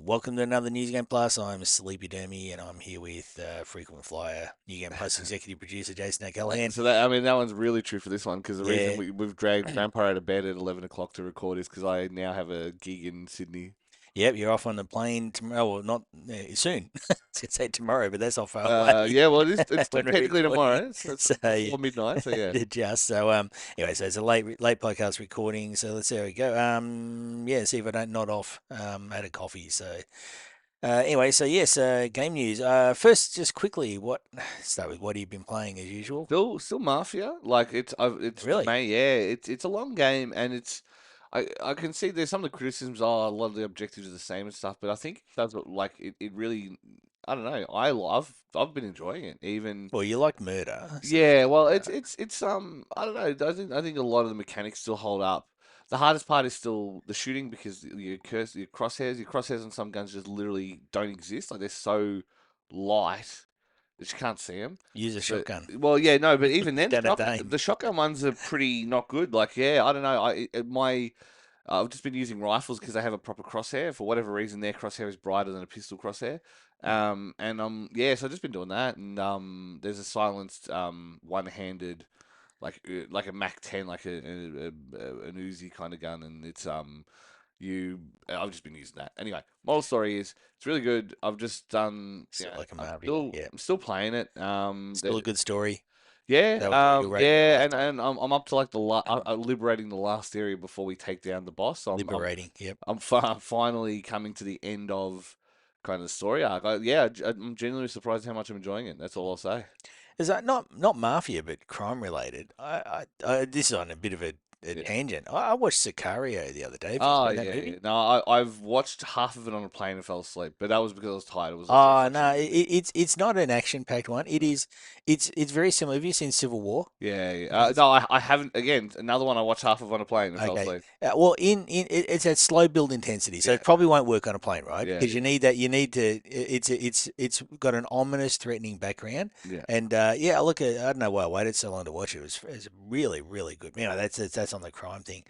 Welcome to another News Game Plus. I'm Sleepy Dermy, and I'm here with frequent flyer, New Game Plus executive producer Jason O'Callaghan. So that one's really true for this one because the reason Yeah, we've dragged Grandpa out of bed at 11 o'clock to record is because I now have a gig in Sydney. yep, you're off on the plane tomorrow. Well, not soon. I was going to say tomorrow, but that's not far away Yeah, well, it's when we're technically recording. tomorrow. It's So before midnight. So yeah, just so anyway, so it's a late podcast recording. So let's see how we go. Yeah, see if I don't nod off. I had a coffee, so. Anyway, so yes, game news. First, just quickly, start with what have you been playing as usual? still Mafia. Like it's Really? May. Yeah, it's a long game and it's. I can see there's some of the criticisms are a lot of the objectives are the same and stuff, but I think that's what like it really. I don't know. I've been enjoying it. Even Well, you like murder, so yeah, well, uh, it's I don't know. I think a lot of the mechanics still hold up. The hardest part is still the shooting because your crosshairs on some guns just literally don't exist. Like they're so light that you can't see them. use a But shotgun. well, yeah, no, but even You then, don't have to aim. the shotgun ones are pretty not good. Like, yeah, I don't know. I've just been using rifles because they have a proper crosshair. For whatever reason, their crosshair is brighter than a pistol crosshair. And yeah, so I've just been doing that. And there's a silenced one-handed like a Mac 10, like an Uzi kind of gun, and it's you. I've just been using that. Anyway, moral story is it's really good. I've just done. Still like a I'm Marvia. still Yeah, I'm still playing it. still a good story. Yeah, That was what you were rating it yeah, last and time. I'm up to like liberating the last area before we take down the boss. So Liberating. Yep. finally coming to the end of kind of the story arc. Yeah, I'm genuinely surprised how much I'm enjoying it. That's all I'll say. Is that not mafia, but crime related? This is on a bit of a Yeah. tangent. I watched Sicario the other day. Have you Oh seen that yeah, yeah. movie? No, I've watched half of it on a plane and fell asleep, but that was because I was tired. It was like a Oh reflection no, of the movie. it's not an action packed one. It is. It's very similar. Have you seen Civil War? Yeah, yeah. It's No, I haven't. Again, another one I watched half of on a plane and fell Okay. asleep. Well, it's at slow build intensity, so Yeah, it probably won't work on a plane, right? yeah, Because you need that. You need to. It's got an ominous, threatening background, yeah. and yeah, look, I don't know why I waited so long to watch it. It's really, really good. You know, that's on the crime thing.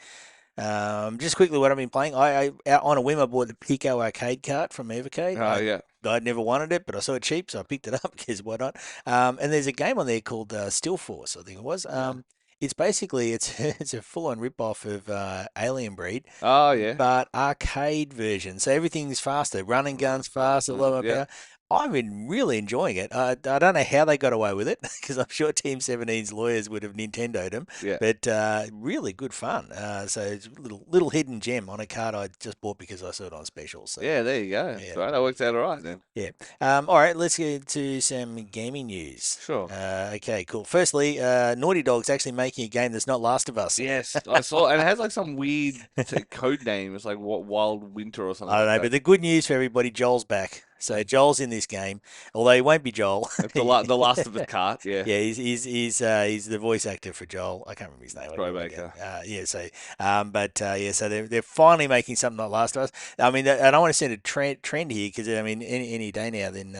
Just quickly, what I've been playing, out on a whim, I bought the Pico arcade cart from Evercade. Yeah. I'd never wanted it, but I saw it cheap, so I picked it up because why not? And there's a game on there called Still Force, I think it was. Yeah. It's basically it's a full-on rip-off of Alien Breed, Oh yeah. but arcade version. So everything's faster, running guns faster, lower Yeah. power. I've been really enjoying it. I don't know how they got away with it because I'm sure Team 17's lawyers would have Nintendoed them, Yeah. but really good fun. So it's a little hidden gem on a card I just bought because I saw it on special. So Yeah, there you go. yeah, So that worked out all right then. yeah. All right, let's get to some gaming news. Sure. Okay, cool. Firstly, Naughty Dog's actually making a game that's not Last of Us. Yes, I saw, and it has like some weird code name. It's like what Wild Winter or something I don't like know, that. but the good news for everybody, Joel's back. So Joel's in this game, although he won't be Joel. It's the last of the cart. Yeah, Yeah, he's the voice actor for Joel. I can't remember his name. I Troy really don't. Baker. Yeah, so yeah, so they're finally making something like Last of Us. I mean, I don't want to send a trend here because I mean, any day now, then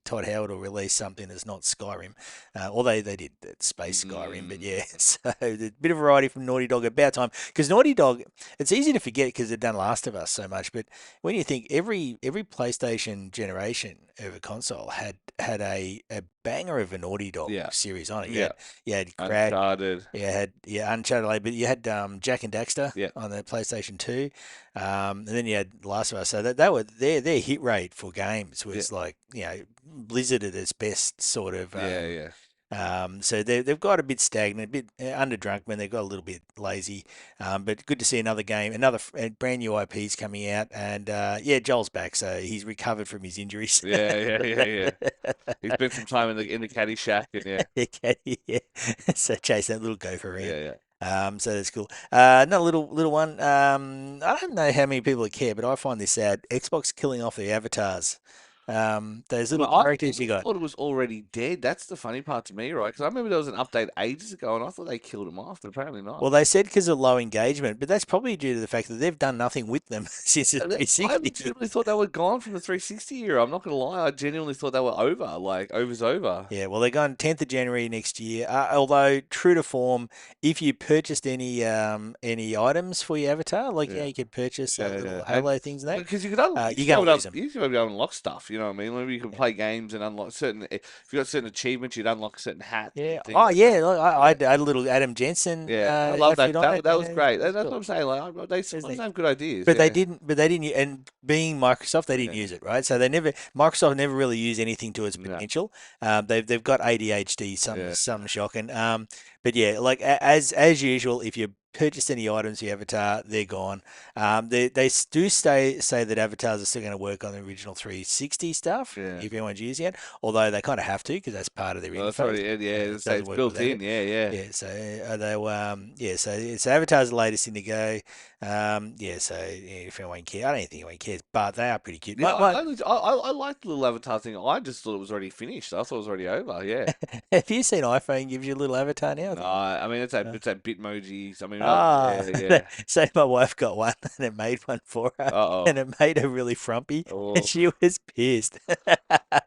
Todd Howard will release something that's not Skyrim. Although they did that Space Skyrim, but Mm, yeah, so a bit of variety from Naughty Dog. About time because Naughty Dog, it's easy to forget because they've done Last of Us so much, but when you think every PlayStation generation of a console had a banger of a Naughty Dog yeah, series on it. yeah. You had Crack, Uncharted. Uncharted, but you had Jack and Daxter Yeah, on the PlayStation 2, and then you had Last of Us. So that were their hit rate for games yeah, was like Blizzard at its best sort of. yeah, yeah. So they've got a bit stagnant, a bit underdrunk when they've got a little bit lazy. But good to see another game, brand new IPs coming out, and yeah, Joel's back, so he's recovered from his injuries. Yeah, yeah, yeah, yeah. He spent some time in the caddy shack, and yeah, Okay, yeah. So chase that little gopher around. yeah, yeah. So that's cool. Another little one. I don't know how many people care, but I find this sad. Xbox killing off their avatars. Those little Well, I characters you got. thought it was already dead. That's the funny part to me, right? Because I remember there was an update ages ago, and I thought they killed him off, but apparently not. Well, they said because of low engagement, but that's probably due to the fact that they've done nothing with them since the I 360. legitimately thought they were gone from the 360 era. I'm not gonna lie. I genuinely thought they were over. Like, over's over. Yeah, well, they're going 10th of January next year. Although, true to form, if you purchased any items for your avatar, like Yeah. you could purchase Yeah, little yeah, and Halo things and that, because you you're used to be going able to lose them. you used to be able to unlock stuff. You know what I mean? Maybe you can Yeah. play games and unlock certain. If you got certain achievements, you'd unlock certain hats Yeah. and things Oh, like yeah. that. Look, Yeah, I had a little Adam Jensen yeah. I love outfit that. on it. That Yeah, was great. it's That's what cool. I'm saying. Like, they It was sometimes neat. have good ideas. But Yeah, they didn't, and being Microsoft, they didn't yeah. use it, right? So Microsoft never really use anything to its No, potential. They've got ADHD, yeah, some shocking. But yeah, like as usual, if you purchase any items for your avatar, they're gone. Do say that avatars are still going to work on the original 360 stuff yeah. if anyone's using it, although they kind of have to because that's part of their No, that's interface. already it. Yeah, It it's doesn't work built without in. it. Yeah, yeah. Yeah, so so Avatar's the latest thing to go. Yeah, so yeah, if anyone cares, I don't think anyone cares, but they are pretty cute. Yeah, I liked the little avatar thing. I just thought it was already finished. I thought it was already over. Yeah. Have you seen iPhone gives you a little avatar now? No, I mean Uh, it's that Bitmojis. I mean, Ah, yeah, yeah. so my wife got one and it made one for her, Uh-oh. and it made her really frumpy, and Oh, she was pissed.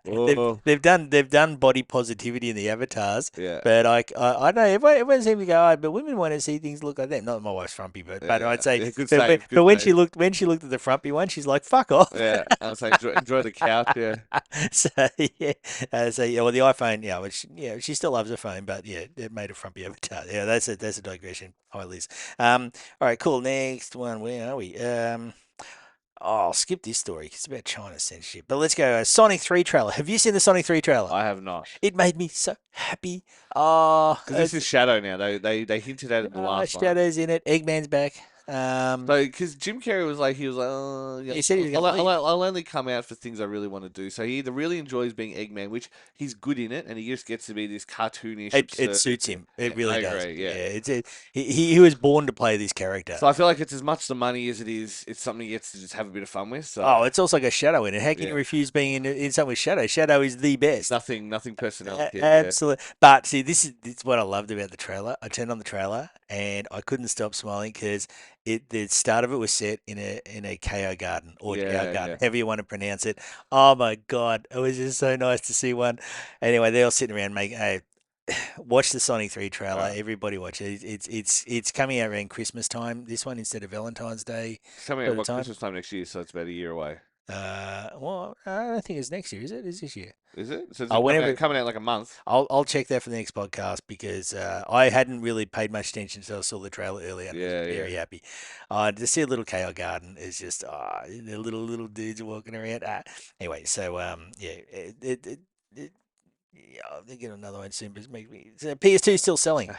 oh, They've done body positivity in the avatars, yeah, but I don't know everyone seems to go, oh, but women want to see things look like that. Not that my wife's frumpy, but yeah, I'd say, yeah. Good save, good but when save. she looked at the frumpy one, she's like, fuck off. Yeah, I was like, enjoy the couch. Yeah. So yeah, so yeah, well the iPhone, yeah, which yeah, she still loves her phone, but yeah, it made a frumpy avatar. Yeah, that's a digression. Hi Liz. All right, cool. Next one, where are we? Oh, I'll skip this story 'cause it's about China censorship. But let's go. Sonic 3 trailer. Have you seen the Sonic 3 trailer? I have not. It made me so happy. Oh, Because this is Shadow now. They hinted at it in the last one. Shadow's in it. Eggman's back. So, because Jim Carrey was like, yeah, He said he was gonna leave. I'll only come out for things I really want to do. So he either really enjoys being Eggman, which he's good in it, and he just gets to be this cartoonish, It absurd. suits him. Yeah, It really I does. agree. Yeah, Yeah. he was born to play this character. So I feel like it's as much the money as it is. It's something he gets to just have a bit of fun with. So Oh, it's also got Shadow in it. How can you yeah, refuse being in something with Shadow? Shadow is the best. nothing personality. Yeah, Absolutely. But see, this is what I loved about the trailer. I turned on the trailer and I couldn't stop smiling because the start of it was set in a KO garden or Chao yeah, garden, yeah. however you want to pronounce it. Oh my God, it was just so nice to see one. Anyway, they're all sitting around making. Hey, watch the Sonic 3 trailer. Right. Everybody watch it. It's coming out around Christmas time. This one instead of Valentine's Day It's coming sort out of what time. Christmas time next year, so it's about a year away. Well, I don't think it's next year, is it? Is this year? Is it? So it's Oh, whenever. coming out like a month. I'll check that for the next podcast because I hadn't really paid much attention until I saw the trailer earlier and I was Yeah, yeah. very happy. To see a little KO garden is just the little dudes walking around. Anyway, so yeah, it yeah, they get another one soon, but make me so PS2 is still selling.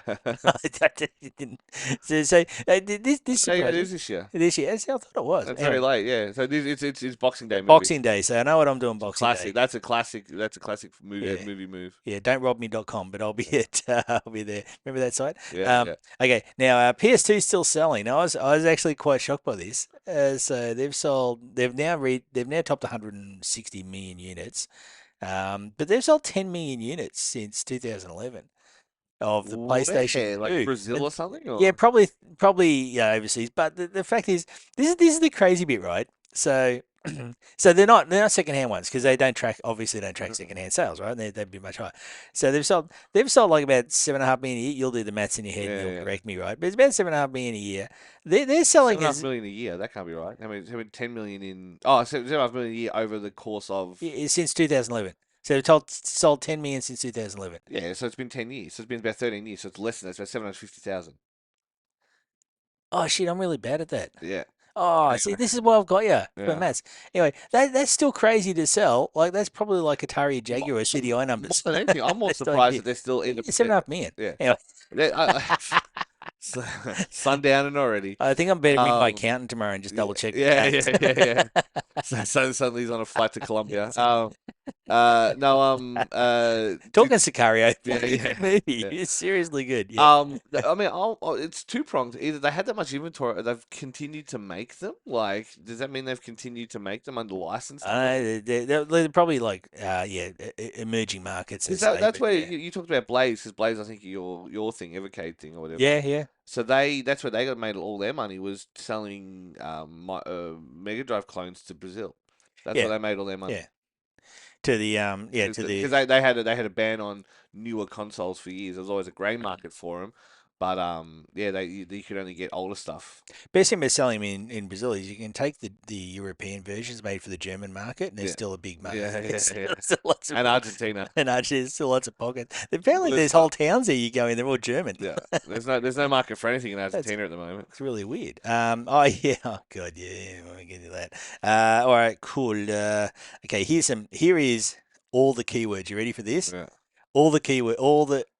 It didn't. This Yeah, yeah, it surprised is this year. this year. I thought it was. That's very Anyway, late. Yeah. So it's Boxing Day movie. Boxing Day. So I know what I'm doing Boxing Day. Classic. That's a classic. That's a classic movie Yeah. movie move. Yeah, don'trobbme.com, but I'll be I'll be there. Remember that site? Yeah, yeah. Okay, now PS2 is still selling. I was actually quite shocked by this. So they've now topped 160 million units. But they've sold 10 million units since 2011 of the PlayStation Where? Like 2. Brazil or something? Yeah, Or probably yeah, overseas. But the fact is, this is the crazy bit, right? So so they're not secondhand ones because they don't track obviously don't track Mhm. secondhand sales, right? They'd be much higher. So they've sold like about 7.5 million a year. You'll do the maths in your head and Yeah, you'll yeah. correct me, right? But it's about 7.5 million a year. They're selling 7.5 as million a year. That can't be right. I mean 10 million in. Oh, 7.5 million a year over the course of. since 2011. So they've sold 10 million since 2011. Yeah, so it's been 10 years. So it's been about 13 years. So it's less than that. It's about 750,000. Oh shit, I'm really bad at that. Yeah. Oh, see, Anyway. this is why I've got you for Yeah. maths. Anyway, that's still crazy to sell. Like that's probably like Atari Jaguar CDI More numbers. than anything, I'm more That's surprised that they're still in yeah, the. 7.5 million. Yeah. Anyway, Sundowning already. I think I'm better ring my Um, accountant tomorrow and just yeah, double check the yeah, dates. yeah, yeah, yeah. So suddenly he's on a flight to Colombia. No, Talking Sicario, yeah, fucking yeah, good movie. yeah. It's seriously good. Yeah. I mean, it's two pronged. Either they had that much inventory, or they've continued to make them. Like, does that mean they've continued to make them under license to release? They're probably like, yeah, emerging markets, they Because say, that's but where yeah. you talked about Blaze, because Blaze, I think your thing, Evercade thing or whatever. Yeah, yeah, So that's where they got made all their money was selling Mega Drive clones to Brazil. That's where yeah, they made all their yeah. money. To Because the they had a ban on newer consoles for years. There was always a grey market for them, but yeah, you could only get older stuff. best thing about selling them in Brazil is you can take the European versions made for the German market, and there's Yeah, still a big market. yeah, There's yeah, still, yeah. still lots of And Argentina. and actually there's still lots of pockets. Apparently, There's there's whole towns there you go in, they're all German. yeah, there's no market for anything in That's Argentina at the moment. it's really weird. Oh yeah, oh god, yeah, we get into that. All right, cool. Okay, here is all the keywords. You ready for this? Yeah,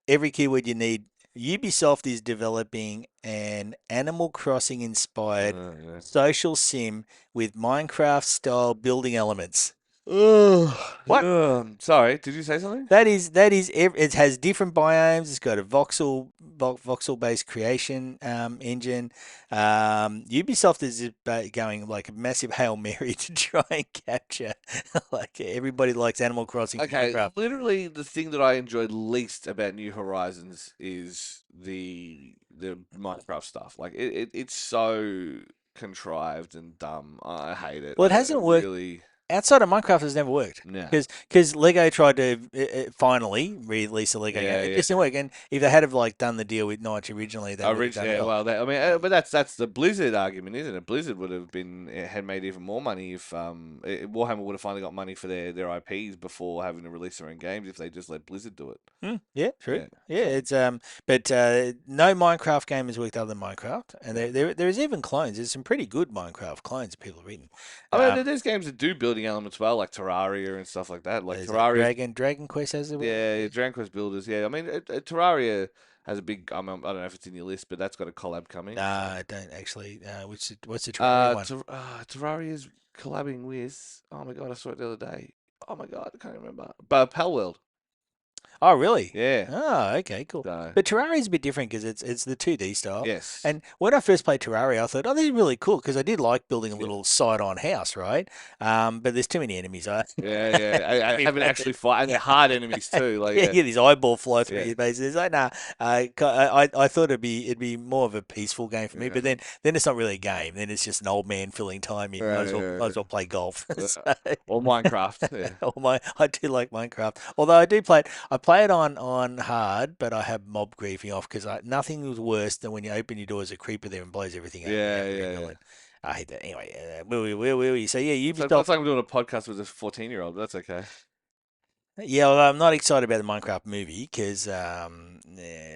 Every keyword you need. Ubisoft is developing an Animal Crossing inspired yeah. social sim with Minecraft style building elements. Oh, What? sorry, did you say something? It has different biomes. It's got a voxel based creation engine. Ubisoft is just going like a massive Hail Mary to try and capture like everybody likes Animal Crossing for Okay, Minecraft. literally the thing that I enjoyed least about New Horizons is the Minecraft stuff. Like it's so contrived and dumb. I hate it. Well, it I hasn't worked really, outside of Minecraft. Has never worked yeah, because Lego tried to finally release a Lego game. yeah, It yeah. just didn't work. And if they had have like done the deal with Notch originally, they would have done Yeah, well. well, I mean, but that's the Blizzard argument, isn't it? Blizzard would have had made even more money if Warhammer would have finally got money for their IPs before having to release their own games if they just let Blizzard do it. Yeah, true. Yeah, Yeah, so it's but no Minecraft game has worked other than Minecraft, and yeah. there is even clones. There's some pretty good Minecraft clones people have written. I mean, Um, there's games that do building elements well, like Terraria and stuff like that. Like there's that Terraria's, Dragon Quest has it. yeah, Dragon Quest Builders. Yeah, I mean, Terraria has a big. I don't know if it's in your list, but that's got a collab coming. Nah, I don't actually. What's the Terraria one? Terraria's collabing with. Oh my god, I saw it the other day. Oh my god, I can't remember. But Pal World. Oh, really? Yeah. Oh, okay, cool. So But Terraria is a bit different because it's the 2D style. yes. And when I first played Terraria, I thought, oh, this is really cool because I did like building a Yeah. little side-on house, right? But there's too many enemies. Yeah, yeah. I haven't actually fought, and they're hard enemies too. Like, Yeah, you yeah, get these eyeball fly through yeah, your face. It's like, nah, I thought it'd be more of a peaceful game for me, yeah. but then it's not really a game. Then it's just an old man filling time. You Right, yeah, might as well play golf. yeah. So, Or Minecraft. Yeah. I do like Minecraft, although I do play it. I play it on hard, but I have mob griefing off because nothing was worse than when you open your door as a creeper there and blows everything up. And you Yeah, have to yeah, rebuild yeah. it. I hate that. Anyway, where were we? So yeah, So Ubisoft. it's like I'm doing a podcast with a 14-year-old, but that's okay. Yeah, well, I'm not excited about the Minecraft movie because yeah,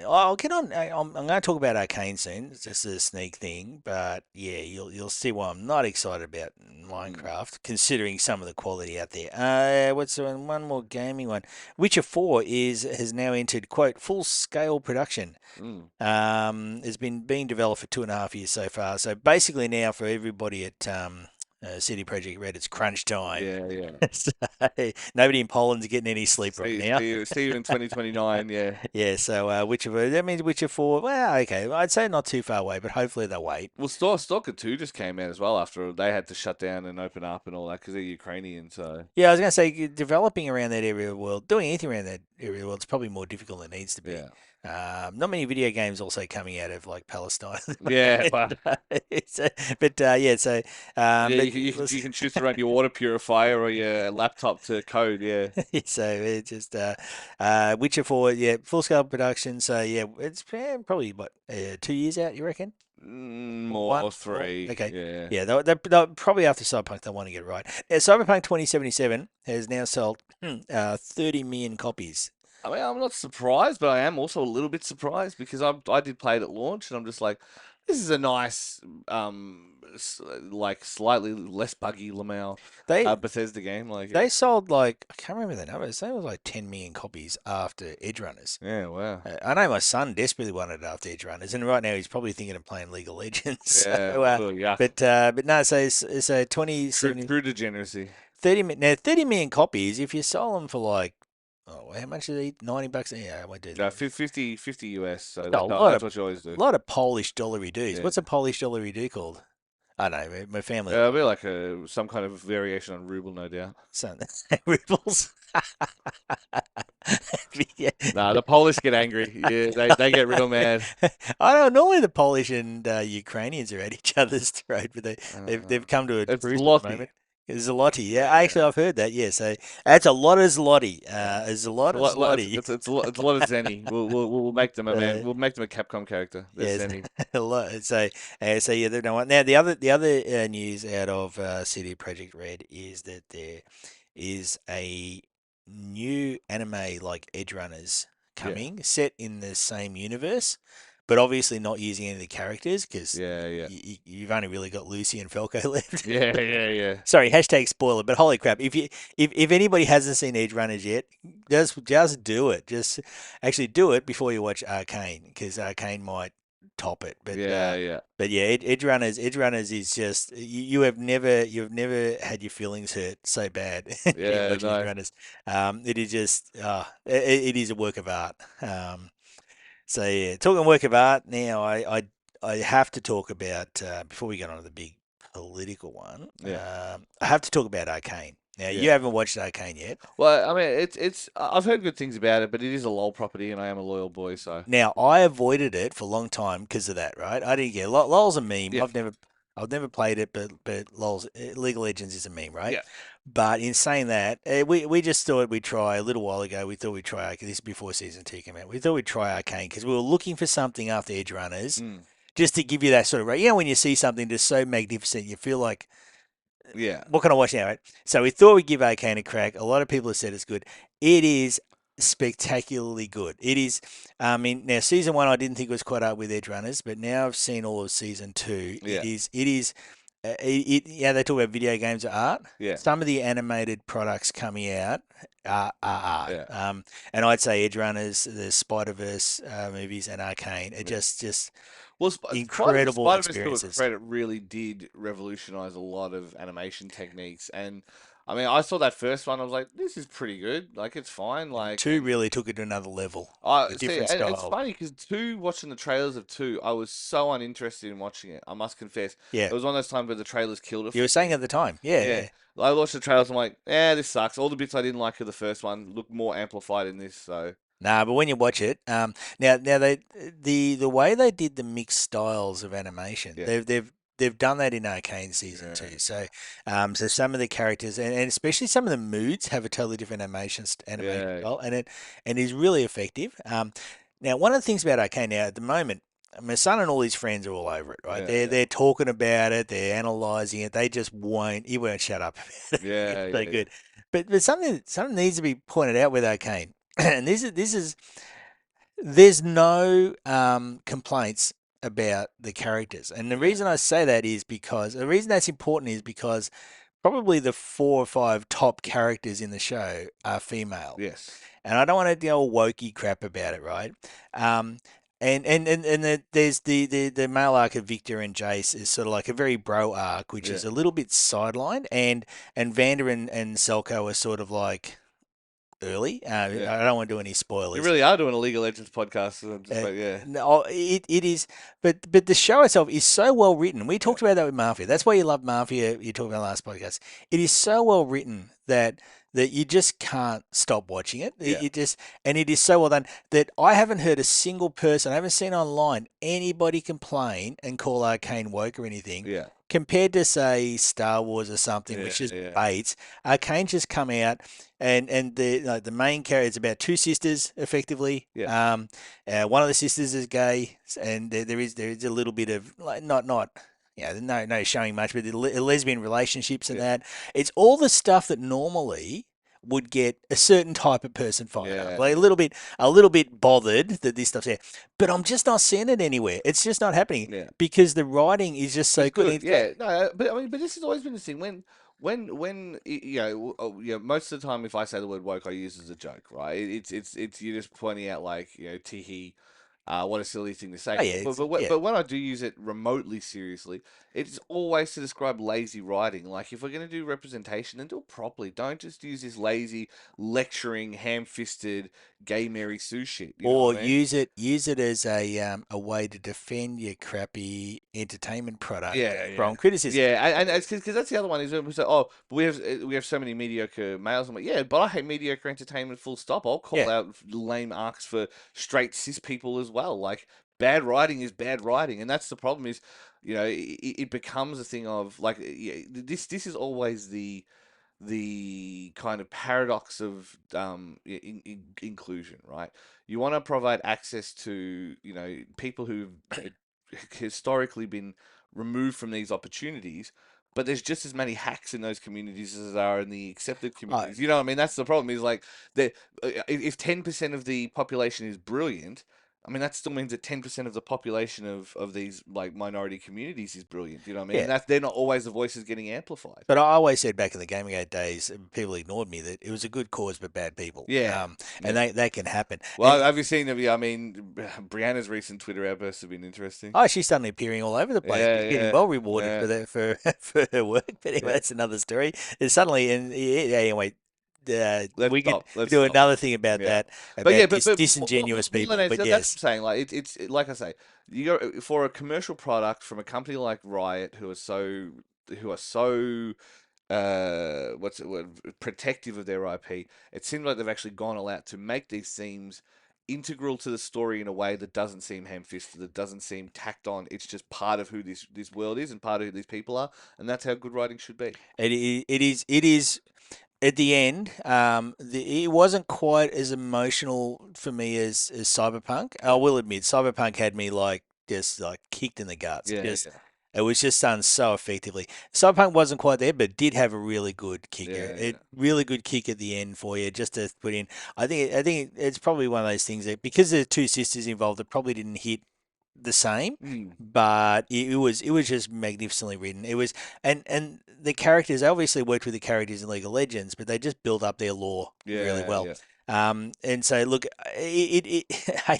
I'll get on. I'm going to talk about Arcane soon. It's just a sneak thing, but yeah, you'll see why I'm not excited about Mm, Minecraft, considering some of the quality out there. What's the one more gaming one? Witcher 4 has now entered quote full scale production. mm. It's been being developed for 2.5 years so far. So basically now for everybody at CD Projekt Red, it's crunch time. Yeah, yeah. So, nobody in Poland's getting any sleep right now. See you in 2029. Yeah. Yeah, so that means Witcher 4. Well, okay, I'd say not too far away, but hopefully they'll wait. Well, Stalker 2 just came out as well after they had to shut down and open up and all that because they're Ukrainian. So Yeah, I was going to say developing around that area of the world, doing anything around that area of the world is probably more difficult than it needs to be. yeah, Not many video games also coming out of like Palestine. At the yeah, moment. but But yeah, so yeah, but you can choose to run your water purifier or your laptop to code. Yeah, so it's just Witcher 4, yeah, full scale production. So yeah, it's probably what 2 years out, you reckon? more More? three. Okay. Yeah. Yeah, they'll probably after Cyberpunk they want to get it right. Cyberpunk 2077 has now sold 30 million copies. I mean, I'm not surprised, but I am also a little bit surprised because I did play it at launch, and I'm just like, this is a nice, like slightly less buggy Lamau They Bethesda game. Like, they sold like I can't remember the numbers. They was like 10 million copies after Edge Runners. yeah, wow, I know my son desperately wanted it after Edge Runners, and right now he's probably thinking of playing League of Legends. yeah, So, oh, yuck. but no, so 2070. True degeneracy. Now 30 million copies. If you sell them for like, oh, how much is it? $90. Yeah, I won't do that. 50 US. So A lot that's of what you always do. Polish dollary dues. Yeah. What's a Polish dollary do called? I don't know. My family It'll be like some kind of variation on ruble, no doubt. some rubles. Yeah. Nah, the Polish get angry. Yeah, they get real mad. I don't know. Normally the Polish and Ukrainians are at each other's throat, but they've Uh, come to a it's truce at the zloty. moment. It's zloty. Yeah, Yeah. actually, I've heard that. Yeah, so that's a lot of zloty. Yeah. It's a It's lot a of zloty. it's a lot of Zenny. We'll make them a man. Uh, We'll make them a Capcom character. They're yes, Zenny. a lot. So yeah, they don't want. Now the other news out of CD Projekt Red is that there is a new anime like Edge Runners Yeah. coming, set in the same universe, but obviously not using any of the characters because Yeah. Yeah. you've only really got Lucy and Falco left. Yeah. Yeah. Yeah. Sorry, hashtag spoiler, but holy crap! If anybody hasn't seen Edge Runners yet, just do it. Just actually do it before you watch Arcane, because Arcane might top it. Yeah. Yeah. But yeah, Edge Runners is just you've never had your feelings hurt so bad in Yeah. watching Edge No. Runners. It is just it is a work of art. So yeah, talking work of art now, I have to talk about before we get on to the big political one. Yeah. I have to talk about Arcane. Now Yeah. you haven't watched Arcane yet. Well, I mean, I've heard good things about it, but it is a LOL property, and I am a loyal boy, so Now I avoided it for a long time because of that. Right? I didn't get LOL's a meme. yeah. I've never played it, but LOL's League of Legends is a meme, right? Yeah. But in saying that, we just thought we'd try a little while ago. We thought we'd try Arcane. This is before season 2 came out. We thought we'd try Arcane because we were looking for something after Edge Runners, Mm. just to give you that sort of, you know, when you see something just so magnificent, you feel like, Yeah. what can I watch now, right? So we thought we'd give Arcane a crack. A lot of people have said it's good. It is spectacularly good. It is. I mean, now season 1 I didn't think was quite up with Edge Runners, but now I've seen all of season 2. Yeah. It is. Yeah, they talk about video games are art. Yeah. Some of the animated products coming out are art. Yeah. And I'd say Edge Runners, the Spider Verse movies, and Arcane are Yeah. just Well, incredible Spider-Verse, to a experiences. credit, really did revolutionize a lot of animation techniques. And I mean, I saw that first one, I was like, this is pretty good. Like, it's fine. And Like, two really took it to another level, I a see, different and it's style. funny because two, watching the trailers of two, I was so uninterested in watching it. I must confess, Yeah, it was one of those times where the trailers killed it you for were saying me. at the time. Yeah, Yeah, yeah. I watched the trailers. I'm like, this sucks. All the bits I didn't like of the first one look more amplified in this. So Nah, but when you watch it, now the way they did the mixed styles of animation, yeah, they've done that in Arcane season yeah, 2. So some of the characters and especially some of the moods have a totally different animation yeah, style, and it is really effective. Now one of the things about Arcane now at the moment, my son and all his friends are all over it, right? yeah, They're yeah, they're talking about it, they're analyzing it. They just won't. He won't shut up about it. It's yeah, so yeah, good. But something needs to be pointed out with Arcane, and this is there's no complaints about the characters. And the yeah, reason I say that is because the reason that's important is because probably the 4 or 5 top characters in the show are female. yes, And I don't want to do all wokey crap about it, right? Um, there's the male arc of Victor and Jace is sort of like a very bro arc, which yeah, is a little bit sidelined, and Vander and Selko are sort of like early. yeah. I don't want to do any You spoilers. really are doing a League of Legends podcast, Uh, but yeah, no, it is, but the show itself is so well written. We yeah, talked about that with Mafia. That's why you love Mafia. You talked about last podcast. It is so well written that you just can't stop watching it. yeah, It just and it is so well done that I haven't heard a single person. I haven't seen online anybody complain and call Arcane woke or anything. yeah, Compared to say Star Wars or something, yeah, which just yeah, baits, Arcane's just come out and the main character is about 2 sisters effectively. yeah, One of the sisters is gay, and there is a little bit of like not no showing much, but the lesbian relationships and yeah, that. It's all the stuff that normally would get a certain type of person fired up, yeah, like yeah. a little bit bothered that this stuff's there. But I'm just not seeing it anywhere. It's just not happening Yeah. because the writing is just so It's good. good, yeah. No, but I mean, but this has always been the thing. Most of the time, if I say the word woke, I use it as a joke, right? You're just pointing out like, Teehee. What a silly thing to say. Oh yeah, But it's but yeah. but when I do use it remotely seriously, it's always to describe lazy writing. Like if we're going to do representation, then do it properly. Don't just use this lazy lecturing, ham-fisted, gay Mary Sue shit. You know Or what I mean? use it as a way to defend your crappy entertainment product Yeah, yeah. from criticism. Yeah, and it's because that's the other one is when we say, oh, but we have so many mediocre males. I'm like, yeah, but I hate mediocre entertainment. Full stop. I'll call Yeah. out lame arcs for straight cis people as well. Like bad writing is bad writing, and that's the problem. Is it becomes a thing of like yeah, this is always the kind of paradox of inclusion, right? You want to provide access to people who've historically been removed from these opportunities, but there's just as many hacks in those communities as there are in the accepted I, communities. You know what I mean? That's the problem. Is like if 10% of the population is brilliant. I mean, that still means that 10% of the population of these like minority communities is brilliant. You know what I mean? yeah. And that they're not always the voices getting amplified. But I always said back in the Gaming Age days, people ignored me that it was a good cause but bad people. Yeah, And yeah. that can happen. And Well, have you seen? I mean, Brianna's recent Twitter outbursts have been interesting. oh, she's suddenly appearing all over the place. Yeah, She's getting yeah, well rewarded yeah, for that for her work. But anyway, yeah. that's another story. It's suddenly and yeah, anyway, Let's we could stop. Let's do stop. another thing about Yeah, that but yeah, about but disingenuous more than people. But that's what yes, I'm saying. Like like I say, you go for a commercial product from a company like Riot, who are so what's it word protective of their IP. It seems like they've actually gone all out to make these themes integral to the story in a way that doesn't seem ham-fisted, that doesn't seem tacked on. It's just part of who this world is and part of who these people are, and that's how good writing should be. it is at the end, it wasn't quite as emotional for me as Cyberpunk. I Yeah, will admit, Cyberpunk had me like just like kicked in the guts. yeah, Just yeah, it was just done so effectively. Cyberpunk wasn't quite there, but did have a really good kicker. yeah, It yeah. really good kick at the end for you, just to put in. I think it's probably one of those things that because there's two sisters involved, it probably didn't hit the same, Mm, but it was just magnificently written. It was and the characters obviously worked with the characters in League of Legends, but they just built up their lore really yeah, well. yeah. And so look, hate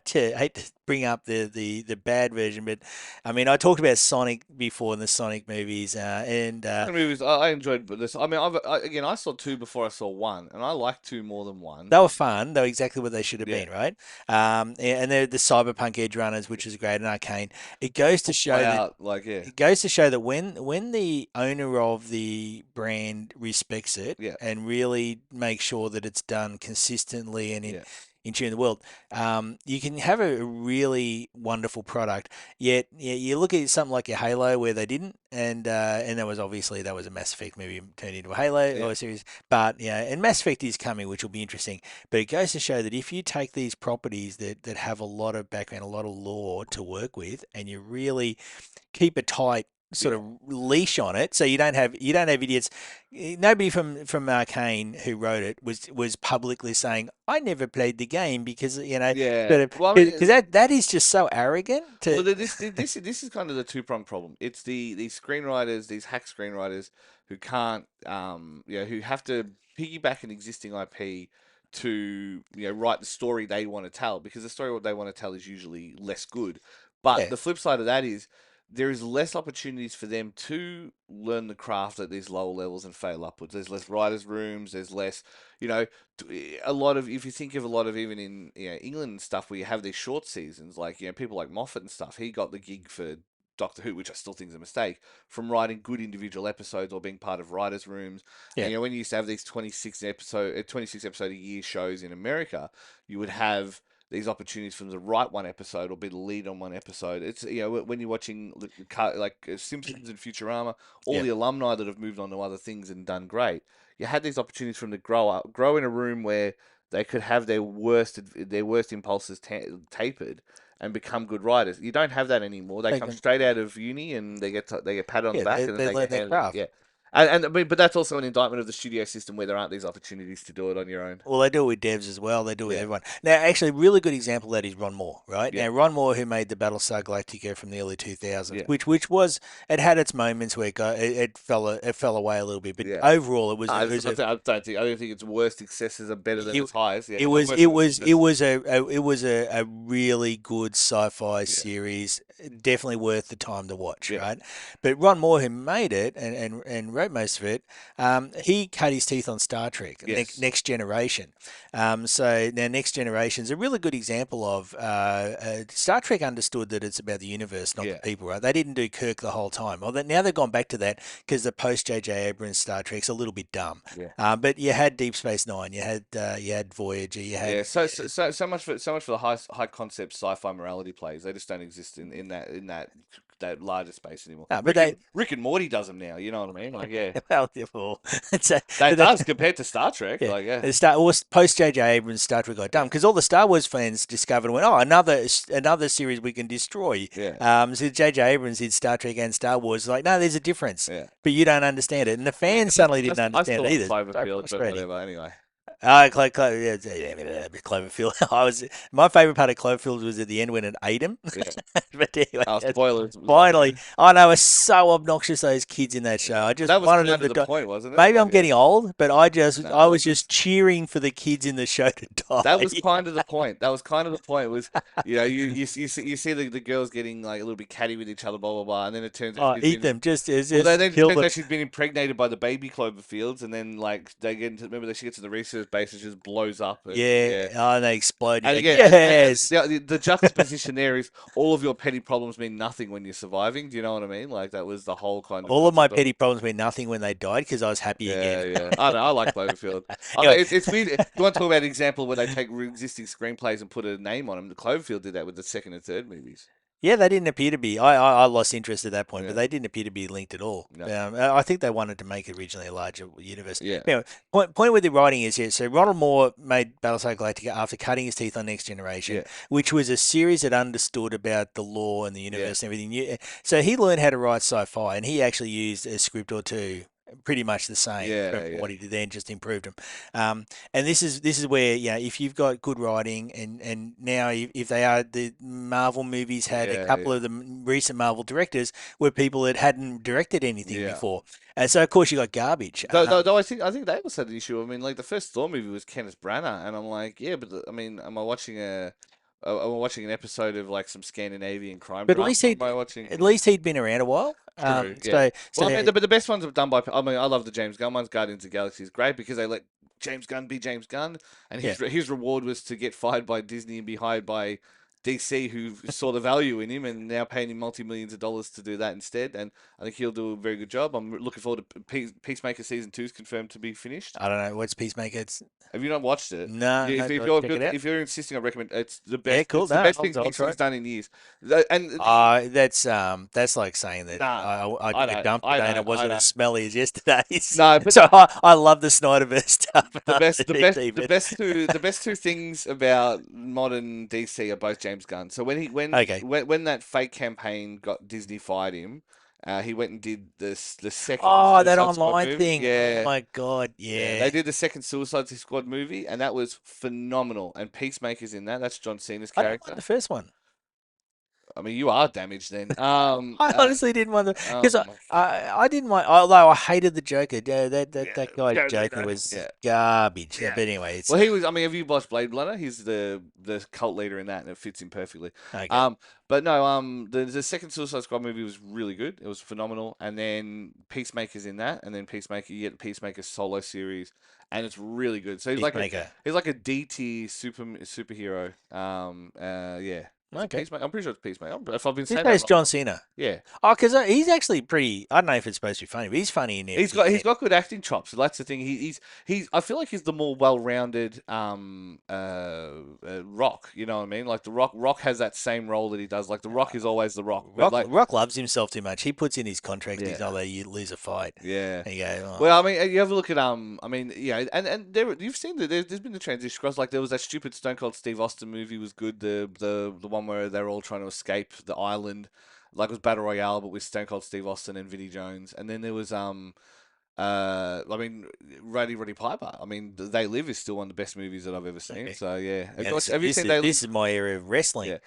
to bring up the bad version, but I mean I talked about Sonic before in the Sonic movies, and The movies I enjoyed, but this. I mean, again, I saw two before I saw one, and I like two more than one. they were fun. They were exactly what they should have Yeah, been, right? And they're the cyberpunk edge runners, which is great, and Arcane. It goes to play show that out like yeah, it goes to show that when the owner of the brand respects it yeah, and really makes sure that it's done consistently and yeah, in tune with the world, you can have a really wonderful product. Yet you look at something like a Halo where they didn't, and that was obviously that was a Mass Effect movie turned into a Halo yeah, or a series. But yeah, and Mass Effect is coming, which will be interesting. But it goes to show that if you take these properties that have a lot of background, a lot of lore to work with, and you really keep a tight sort yeah, of leash on it, so you don't have idiots. Nobody from Arcane who wrote it was publicly saying I never played the game because yeah. sort of Well, I because mean, that is just so arrogant to well, this is kind of the two-pronged problem. It's these screenwriters, these hack screenwriters who can't, who have to piggyback an existing IP to, write the story they want to tell because the story what they want to tell is usually less good. But yeah the flip side of that is there is less opportunities for them to learn the craft at these lower levels and fail upwards. There's less writers' rooms. There's less, you know, a lot of if you think of a lot of even in England and stuff where you have these short seasons like people like Moffat and stuff, he got the gig for Doctor Who, which I still think is a mistake, from writing good individual episodes or being part of writers' rooms. yeah And when you used to have these 26 episode a year shows in America, you would have these opportunities for them to write one episode or be the lead on one episode. It's when you're watching like Simpsons and Futurama, all yeah the alumni that have moved on to other things and done great. You had these opportunities for them to grow up, grow in a room where they could have their worst impulses tapered and become good writers. You don't have that anymore. They they come can straight out of uni and they get patted on the yeah back and then they they learn get their handed craft. yeah. And I mean, but that's also an indictment of the studio system where there aren't these opportunities to do it on your own. Well, they do it with devs as well. They do it with Yeah, everyone. Now, actually, a really good example of that is Ron Moore, right? yeah, Now, Ron Moore, who made the Battlestar Galactica from the early 2000s, yeah, which was it had its moments where it fell away a little bit, but yeah. overall, it was I, it I was a don't think I don't think its worst successes are better than it, its highs. Yeah, it no, was worse it than its was it successes. was it was a really good sci-fi Yeah, series, definitely worth the time to watch, yeah, right? But Ron Moore, who made it and wrote most of it, he cut his teeth on Star Trek, yes, Next Generation. So now Next Generation is a really good example of Star Trek understood that it's about the universe, not the yeah, people, right? They didn't do Kirk the whole time. Well, now they've gone back to that because the post J.J. Abrams Star Trek's a little bit dumb. yeah. But you had Deep Space Nine, you had Voyager, you had Yeah, so much for the high concept sci-fi morality plays. They just don't exist in that larger space anymore. but they Rick and Morty does them now. You know what I mean? Like, yeah, well, it's a, that but that's does compared to Star Trek. yeah. Like, yeah, The Star Wars post J.J. Abrams Star Trek got dumb yeah, because all the Star Wars fans discovered and went, oh, another series we can destroy. yeah, So J.J. Abrams did Star Trek and Star Wars. Like, no, there's a difference, yeah. but you don't understand it, and the fans suddenly didn't I understand still it like either. So Cloverfield, but frustrating. whatever. Anyway, Yeah, Cloverfield. I was my favorite part of Cloverfield was at the end when it ate him. yeah. But anyway, Spoilers. finally, I know it's so obnoxious those kids in that show. I But just that was wanted kind them of to the die. point, wasn't it? Maybe Like, I'm yeah. getting old, but I No, was just cheering for the kids in the show to that die. was kind of the point. That was kind of the point. Was you see the girls getting like a little bit catty with each other, blah blah blah, and then it turns out Oh, she's eat been them, well. just Then it kill turns them. out she's been impregnated by the baby Cloverfields, and then like they get into remember that she gets to the research base and just blows up, and Yeah, yeah. oh, and they explode. You And go, again, and yes. the juxtaposition there is all of your petty problems mean nothing when you're surviving. Do you know what I mean? Like that was the whole kind of All of my concept of it. petty problems meant nothing when they died because I was happy again. Yeah, yeah. I know. I like Cloverfield. Anyway, It's weird. You want to talk about an example where they take existing screenplays and put a name on them? Cloverfield did that with the second and third movies. yeah, they didn't appear to be. I lost interest at that point, but Yeah. they didn't appear to be linked at all. No. I think they wanted to make originally a larger universe. Yeah. Anyway, point with the writing is here. So Ronald Moore made Battlestar Galactica after cutting his teeth on Next Generation, Yeah. which was a series that understood about the law and the Yeah. universe and everything. So he learned how to write sci-fi, and he actually used a script or two. Pretty much the same Yeah. from Yeah. what he did then, just improved them. And this is where if you've got good writing and now if they are the Marvel movies had a Yeah. couple Yeah. of the recent Marvel directors were people that hadn't directed anything Yeah. before, and so of course you got garbage. Though I think they also had an issue. I mean, like the first Thor movie was Kenneth Branagh, and I'm like, yeah, but I mean, am I watching an episode of like some Scandinavian crime But drama? Am I watching? at least he'd been around a while. True. Yeah. Well, I So mean, but the best ones are done by. I mean, I love the James Gunn ones. Guardians of the Galaxy is great because they let James Gunn be James Gunn, and yeah, his reward was to get fired by Disney and be hired by DC, who saw the value in him and now paying him multi millions of dollars to do that instead. And I think he'll do a very good job. I'm looking forward to Peacemaker season 2 is confirmed to be finished. I don't know what's Peacemaker. Have you not watched it? No, no, If do I you're check it out? if you're insisting, I recommend it's the Yeah, best. cool. It's the No, best thing I'll try Pixar's it. done in years. And That's like saying that nah, I I took a know, dump I today and know, it I wasn't know. as smelly as yesterday's. No, but So I love the Snyderverse stuff. the best, the best, the Even. best two, the best two things about modern DC are both James Gunn. So Okay. when that fake campaign got Disney fired him, he went and did the second Oh, that Suicide Squad online movie. thing. Oh Yeah, my God. yeah, Yeah. they did the second Suicide Squad movie, and that was phenomenal. And Peacemaker's in that. That's John Cena's I didn't like character. the first one. I mean, you are damaged then. I honestly didn't want to Oh because my, I didn't mind. Although I hated the Joker. yeah, That guy's Jared Joker Leto. was Yeah. garbage. Yeah. But anyway, it's Well, he was. I mean, have you watched Blade Runner? He's the cult leader in that, and it fits him perfectly. okay. Um, but no, the second Suicide Squad movie was really good. It was phenomenal, and then Peacemaker's in that, and then Peacemaker, you get Peacemaker solo series, and it's really good. So Peacemaker. he's like a D tier superhero. Yeah. Is it Okay. Peacemaker? I'm pretty sure it's Peacemaker. If I've been This saying that guy's wrong, John Cena. yeah. Oh, because he's actually pretty. I don't know if it's supposed to be funny, but he's funny in everything. He's got good acting chops. So that's the thing. He's I feel like he's the more well-rounded Rock. You know what I mean? Like the Rock has that same role that he does. Like the Rock is always the Rock, but like Rock loves himself too much. He puts in his contract. He's yeah, not letting you lose a fight. yeah. And you go, Well, oh. I mean, you have a look at I mean, yeah, and you've seen that there's been the transition across. Like there was that stupid Stone Cold Steve Austin movie was good. The one where they're all trying to escape the island, like it was Battle Royale, but with Stone Cold Steve Austin and Vinnie Jones. And then there was I mean, Roddy Piper. I mean, They Live is still one of the best movies that I've ever seen. Okay. So yeah, Yeah, have you seen They Live? this is my area of wrestling. Yeah,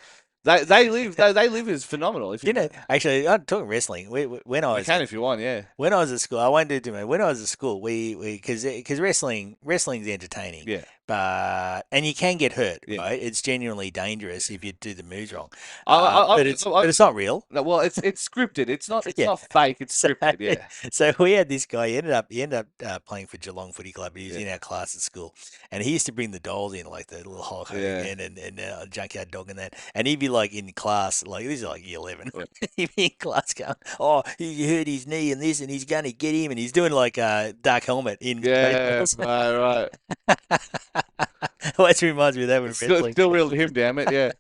They Live. They Live is phenomenal. If you Actually, I'm talking wrestling. When I we was can if you want, yeah, when I was at school, I won't do it too much. When I was at school, we because wrestling's entertaining, yeah, but and you can get hurt, yeah. right? It's genuinely dangerous if you do the moves wrong. I, But it's not real. no, well, it's scripted. It's Yeah. not fake. It's So, scripted. Yeah, so we had this guy. He ended up playing for Geelong Footy Club. He was yeah, in our class at school, and he used to bring the dolls in, like the little Hulk yeah. Hogan and Junkyard Dog and that. And he'd be like in class, like this is like year 11. Yeah. He'd be in class going, "Oh, he hurt his knee and this, and he's going to get him." And he's doing like a dark helmet in Yeah, Spaceballs. right. Always reminds me of that when It's wrestling. still real to him, damn it. Yeah,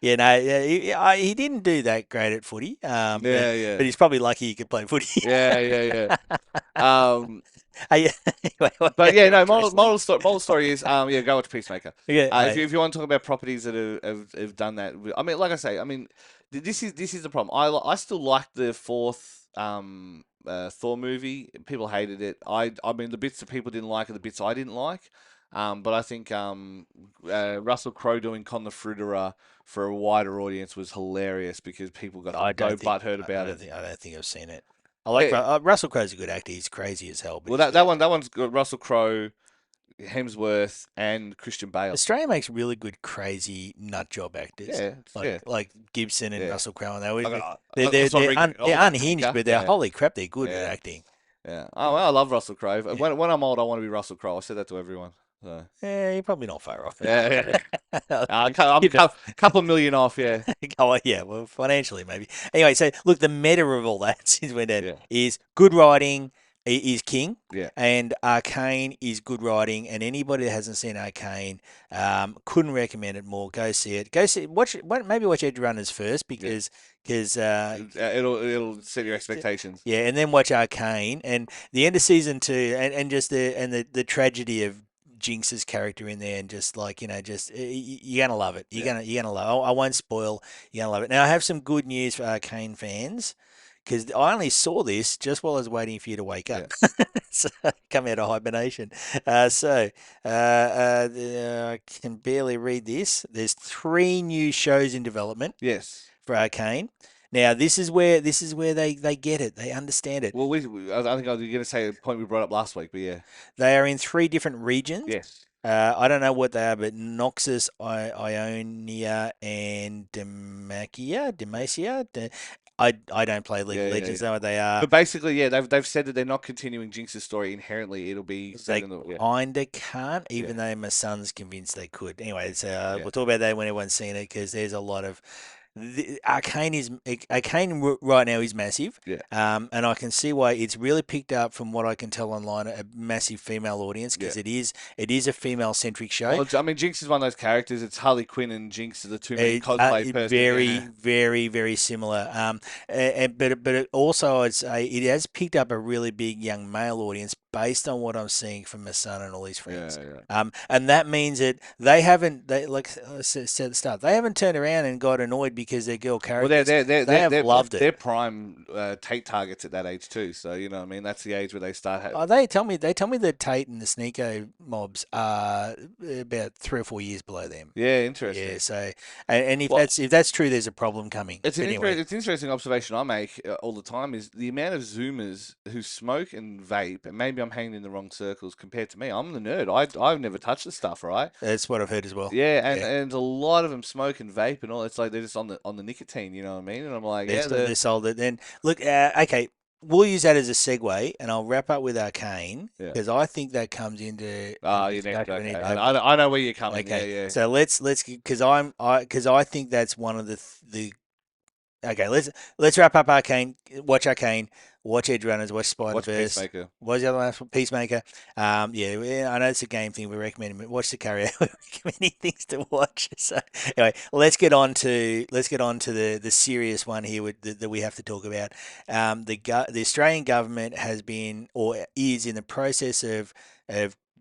Yeah, no, yeah, he didn't do that great at footy, yeah. but he's probably lucky he could play footy. Yeah. Um, Hey, anyway, but yeah, no. wrestling. Moral story is, yeah, go watch Peacemaker. Yeah, If you want to talk about properties that have done that, I mean, like I say, I mean, this is the problem. I still like the fourth Thor movie. People hated it. I mean, the bits that people didn't like are the bits I didn't like. But I think Russell Crowe doing Con the Fruiterer for a wider audience was hilarious because people got I so don't think butthurt about it. I don't think I've seen it. I like Russell Crowe's a good actor. He's crazy as hell, but Well, he's good. that one's got Russell Crowe, Hemsworth, and Christian Bale. Australia makes really good crazy nut job actors, Yeah, yeah, like Gibson and yeah. Russell Crowe, and Like, they're unhinged, but they're yeah, holy crap, they're good at yeah, acting. yeah. Oh, well, I love Russell Crowe. Yeah, When I'm old, I want to be Russell Crowe. I said that to everyone. So yeah, you're probably not far off. yeah. I'm You know, a couple of million off. Yeah, oh yeah, well financially maybe. Anyway, so look, the meta of all that since we're done yeah, is good writing is king, yeah, and Arcane is good writing. And anybody that hasn't seen Arcane, couldn't recommend it more. Go see it. Go see maybe watch Edge Runners first yeah. because It'll set your expectations. yeah, and then watch Arcane and the end of season 2, and just the tragedy of Jinx's character in there, and just like just you're gonna love it. Yeah, You're gonna love. I won't spoil. You're gonna love it. Now I have some good news for Arcane fans because I only saw this just while I was waiting for you to wake yeah. up. So come out of hibernation. I can barely read this. There's 3 new shows in development Yes. for Arcane. Now this is where they get it. They understand it. Well, I think I was going to say a point we brought up last week, but yeah. They are in 3 different regions. Yes. I don't know what they are, but Noxus, Ionia, and Demacia. I don't play League of Yeah, Legends. Know what they are. But basically, yeah, they've said that they're not continuing Jinx's story inherently. It'll be set They in the yeah, kinda can't, yeah, even though my son's convinced they could. Anyway, yeah, we'll talk about that when everyone's seen it because there's a lot of Arcane right now is massive, yeah, and I can see why it's really picked up from what I can tell online a massive female audience yeah. because it is a female centric show. Well, I mean, Jinx is one of those characters. It's Harley Quinn and Jinx are the two main cosplay person. Very, Yeah, very, very similar. But it also, I'd say it has picked up a really big young male audience based on what I'm seeing from my son and all his friends. yeah. And that means that they haven't, like I said at the start, they haven't turned around and got annoyed because they're girl Well, characters. They have loved they're it. prime Tate targets at that age too. So you know, what I mean, that's the age where they start. Oh, they tell me that Tate and the Sneeko mobs are about 3 or 4 years below them. Yeah, Yeah, interesting. so and Well, if that's true, there's a problem coming. it's But anyway, it's an interesting observation I make all the time is the amount of Zoomers who smoke and vape, and maybe I'm hanging in the wrong circles compared to me. I'm the nerd. I've never touched the stuff, right? that's what I've heard as well. Yeah, Yeah. and a lot of them smoke and vape and all. It's like they're just on the nicotine, you know what I mean? And I'm like, yeah, They're sold it. Then look, okay, we'll use that as a segue, and I'll wrap up with Arcane yeah. because I think that comes into You next, discussion we need okay. to have. I know where you're coming. Okay, Yeah, so let's because I think that's one of the okay. Let's wrap up Arcane. Arcane. Watch Edge Runners. Watch Spider watch Verse. Peacemaker. What's the other one? Peacemaker. I know it's a game thing. We recommend it. Watch the carry. We're recommending things to watch. So anyway, let's get on to the serious one here that we have to talk about. The Australian government has been or is in the process of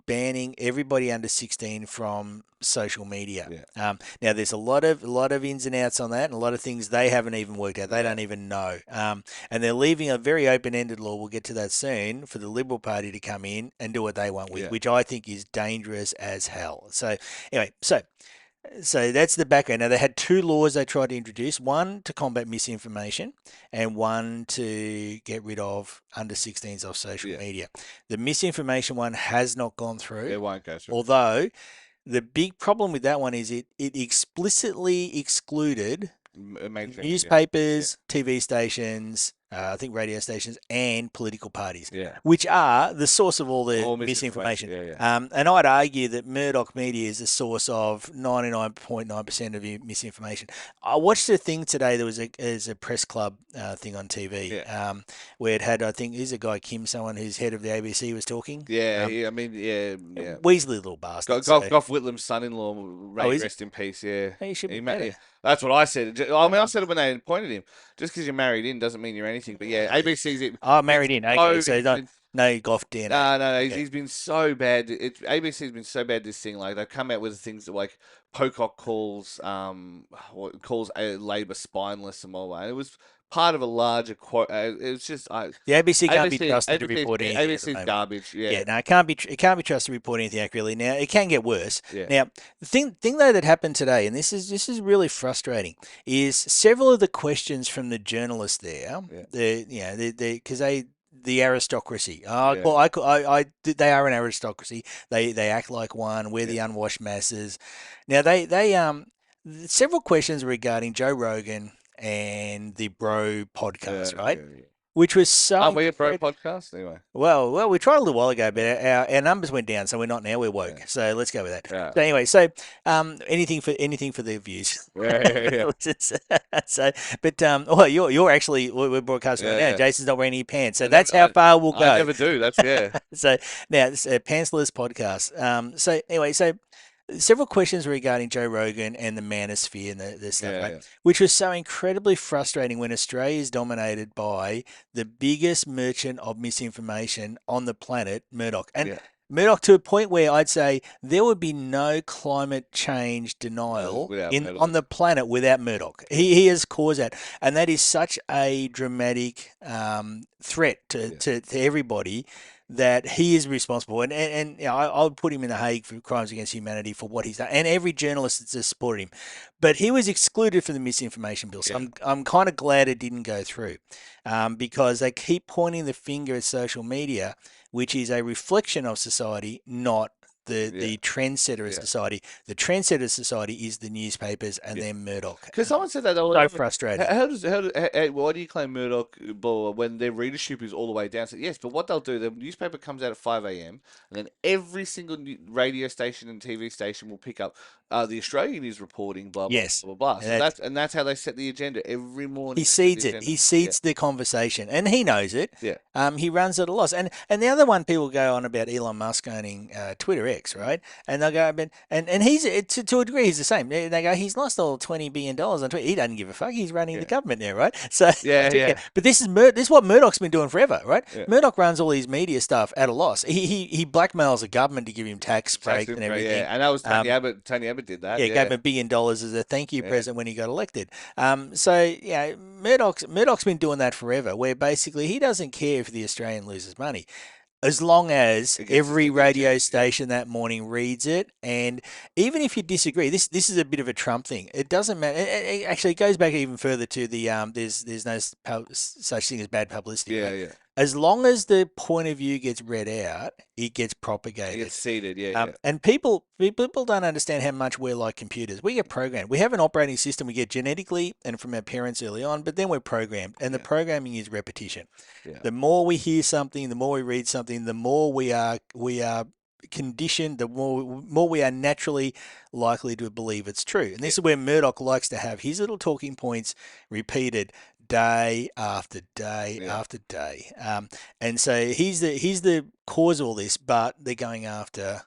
banning everybody under 16 from social media. Yeah. Now there's a lot of ins and outs on that, and a lot of things they haven't even worked out. They Yeah. don't even know, and they're leaving a very open-ended law. We'll get to that soon for the Liberal Party to come in and do what they want with, Yeah. which I think is dangerous as hell. So anyway, so that's the background. Now, they had two laws they tried to introduce, one to combat misinformation and one to get rid of under 16s off social Yeah. media. The misinformation one has not gone through, It won't go through. although the big problem with that one is it explicitly excluded Mainstream media. newspapers, TV stations, I think radio stations, and political parties, Yeah. which are the source of all the All misinformation. misinformation. Yeah. And I'd argue that Murdoch media is the source of 99.9% of misinformation. I watched a thing today. There was a press club thing on TV Yeah. where it had, I think, is a guy, Kim, someone who's head of the ABC, was talking. Yeah. I mean, yeah. Yeah. Weasley little bastard. So, Gough Whitlam's son-in-law, oh, is it? rest in peace. Yeah, He should be Yeah, better. that's what I said. I mean, I said it when they appointed him. Just because you're married in doesn't mean you're anything. But yeah, ABC's it. Oh, married in. Okay, so He's been, no Goff DNA. no, Okay. he's been so bad. ABC's been so bad this thing. Like they've come out with things that like Pocock calls what calls a Labor spineless and all that. It was part of a larger quote. It was just The ABC can't be ABC trusted to report anything at the ABC's moment. garbage. Yeah, Yeah, no, it can't be trusted to report anything accurately. Now it can get worse. yeah, Now the thing though that happened today, and this is really frustrating, is several of the questions from the journalists there, yeah, because the aristocracy. Oh, yeah, well, they are an aristocracy. They act like one. We're the yeah. unwashed masses. Now they several questions regarding Joe Rogan and the Bro podcast, right? Yeah. Which was so Aren't we a bro podcast anyway? well, we tried a little while ago, but our numbers went down, so we're not now. We're woke, Yeah, so let's go with that. yeah, So anyway, anything for the views. yeah. So, but well, you're actually we're broadcasting right Yeah, now. yeah. Jason's not wearing any pants, so I that's never, how far we'll I go. never do. That's yeah, So now it's a pantsless podcast. So anyway, so several questions regarding Joe Rogan and the manosphere and the stuff, right? yeah. Which was so incredibly frustrating when Australia is dominated by the biggest merchant of misinformation on the planet, Murdoch. And Yeah. Murdoch, to a point where I'd say there would be no climate change denial Without on Murdoch. the planet without Murdoch. He has caused that, and that is such a dramatic threat Yeah. to everybody that he is responsible. And I would put him in the Hague for crimes against humanity for what he's done, and every journalist that's supported him. But he was excluded from the misinformation bill, so Yeah. I'm kind of glad it didn't go through, because they keep pointing the finger at social media, which is a reflection of society, not the trendsetter of Yeah. society. The trendsetter of society is the newspapers and Yeah. then Murdoch. Because someone said that. So frustrating. Why do you claim Murdoch when their readership is all the way down? So yes, but what they'll do, the newspaper comes out at 5 a.m. and then every single radio station and TV station will pick up the Australian is reporting blah blah Yes. blah blah. blah. So And that's how they set the agenda every morning. he they set the seeds it. agenda. He seeds the conversation, and he knows it. Yeah. He runs at a loss. And the other one, people go on about Elon Musk owning Twitter X, right? And they'll go, and he's to a degree he's the same. They go, he's lost all $20 billion on Twitter. He doesn't give a fuck. He's running the government now, right? So Yeah. But this is what Murdoch's been doing forever, right? Yeah. Murdoch runs all his media stuff at a loss. He blackmails the government to give him tax breaks and everything. Yeah, and that was Tony Abbott. Tony Abbott did that. Yeah, Yeah, gave him $1 billion as a thank you present when he got elected. So yeah, Murdoch's been doing that forever, where basically he doesn't care if the Australian loses money, as long as It gets every the radio agenda, yeah. station that morning reads it. And even if you disagree, this is a bit of a Trump thing. It doesn't matter. It actually goes back even further to the there's no such thing as bad publicity. Yeah, Right? yeah. As long as the point of view gets read out, it gets It propagated. gets seeded. Yeah, And people don't understand how much we're like computers. We get programmed. We have an operating system we get genetically and from our parents early on, but then we're programmed, and the programming is repetition. yeah. The more we hear something, the more we read something, the more we are conditioned, the more we are naturally likely to believe it's true. And this is where Murdoch likes to have his little talking points repeated day after day Yeah. after day. And so he's the cause of all this, but they're going after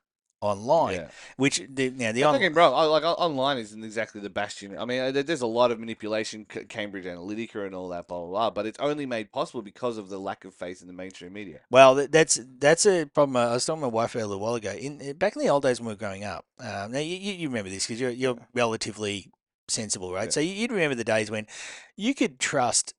online, Yeah. which the And don't on get me wrong, online isn't exactly the bastion. I mean, there's a lot of manipulation, Cambridge Analytica and all that, blah blah blah. But it's only made possible because of the lack of faith in the mainstream media. well, that's a problem. I was talking to my wife a little while ago. Back in the old days when we were growing up, now you remember this because you're Yeah, relatively sensible, right? yeah, So you'd remember the days when you could trust